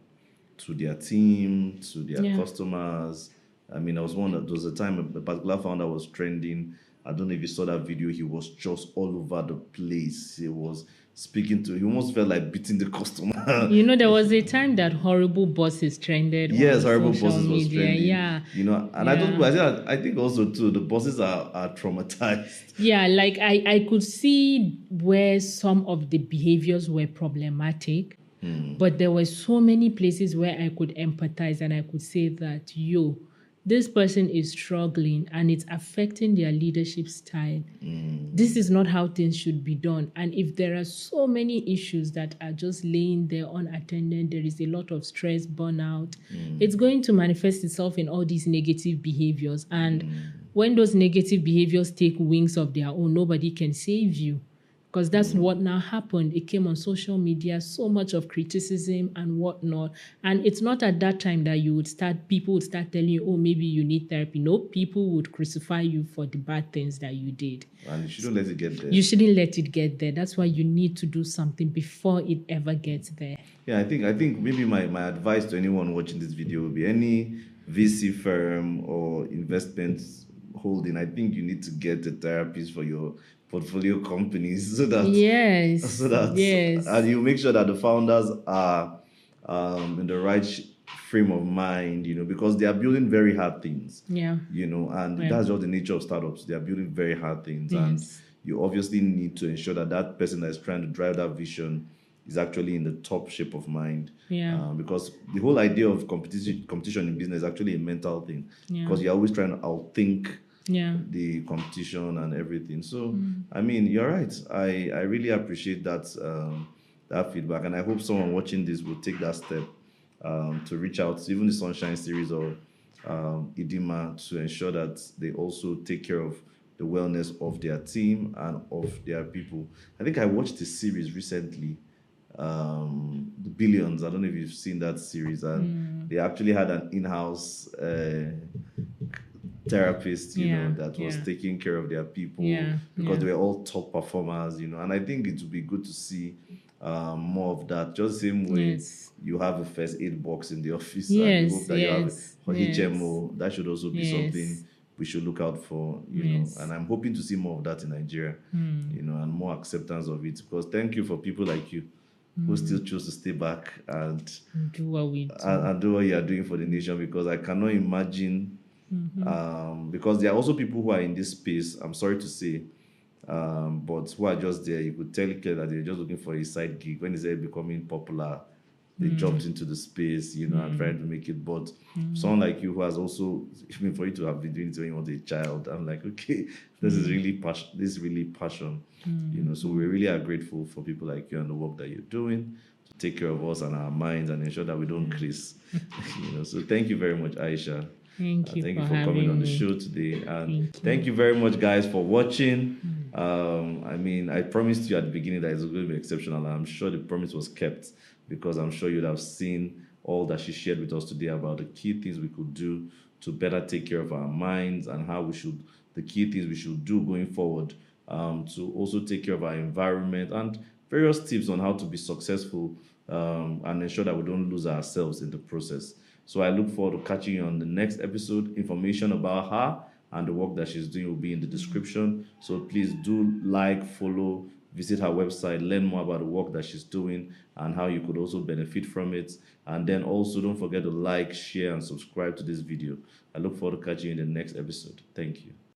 to their team, to their Yeah. customers. I mean, there was a time a particular founder was trending. I don't know if you saw that video. He was just all over the place. He was he almost felt like beating the customer. You know, there was a time that horrible bosses trended Yes, on horrible social bosses was media. trending. Yeah. You know, and Yeah. I think also too the bosses are traumatized. Yeah, like I could see where some of the behaviors were problematic, but there were so many places where I could empathize and I could say that, yo, this person is struggling and it's affecting their leadership style. This is not how things should be done. And if there are so many issues that are just laying there unattended, there is a lot of stress, burnout, it's going to manifest itself in all these negative behaviors. And when those negative behaviors take wings of their own, nobody can save you. Because that's what now happened. It came on social media, so much of criticism and whatnot. And it's not at that time that people would start telling you, oh, maybe you need therapy. No, people would crucify you for the bad things that you did. And you shouldn't let it get there. You shouldn't let it get there. That's why you need to do something before it ever gets there. Yeah, I think maybe my advice to anyone watching this video will be any VC firm or investment holding, I think you need to get a therapist for your portfolio companies so that Yes. Yes. and you make sure that the founders are in the right frame of mind, because they are building very hard things. Yeah. And Yeah. that's just the nature of startups. They are building very hard things, Yes. and you obviously need to ensure that that person that is trying to drive that vision is actually in the top shape of mind. Yeah. Because the whole idea of competition in business is actually a mental thing. Yeah. Because you're always trying to outthink Yeah. the competition and everything. So, I mean, you're right. I really appreciate that feedback, and I hope someone watching this will take that step to reach out to even the Sunshine series or IDIMA to ensure that they also take care of the wellness of their team and of their people. I think I watched a series recently, The Billions. I don't know if you've seen that series, and they actually had an in-house therapist, that was taking care of their people because they were all top performers, and I think it would be good to see more of that. Just the same way you have a first aid box in the office, and you hope that you have a HMO. That should also be something we should look out for, know. And I'm hoping to see more of that in Nigeria, and more acceptance of it. Because thank you for people like you who still choose to stay back and do what we do. And do what you are doing for the nation. Because I cannot imagine. Because there are also people who are in this space, I'm sorry to say, but who are just there. You could tell clearly that they're just looking for a side gig. When they say becoming popular, they jumped into the space, and trying to make it. But someone like you who has also, for you to have been doing it when you were a child, I'm like, okay, this is really passion. This is really passion, So we really are grateful for people like you and the work that you're doing to take care of us and our minds and ensure that we don't crease. So thank you very much, Aisha. Thank you for coming on the show today. And thank you very much, guys, for watching. I mean, I promised you at the beginning that it's going to be exceptional. And I'm sure the promise was kept because I'm sure you'd have seen all that she shared with us today about the key things we could do to better take care of our minds and the key things we should do going forward to also take care of our environment, and various tips on how to be successful, and ensure that we don't lose ourselves in the process. So I look forward to catching you on the next episode. Information about her and the work that she's doing will be in the description. So please do like, follow, visit her website, learn more about the work that she's doing and how you could also benefit from it. And then also don't forget to like, share, and subscribe to this video. I look forward to catching you in the next episode. Thank you.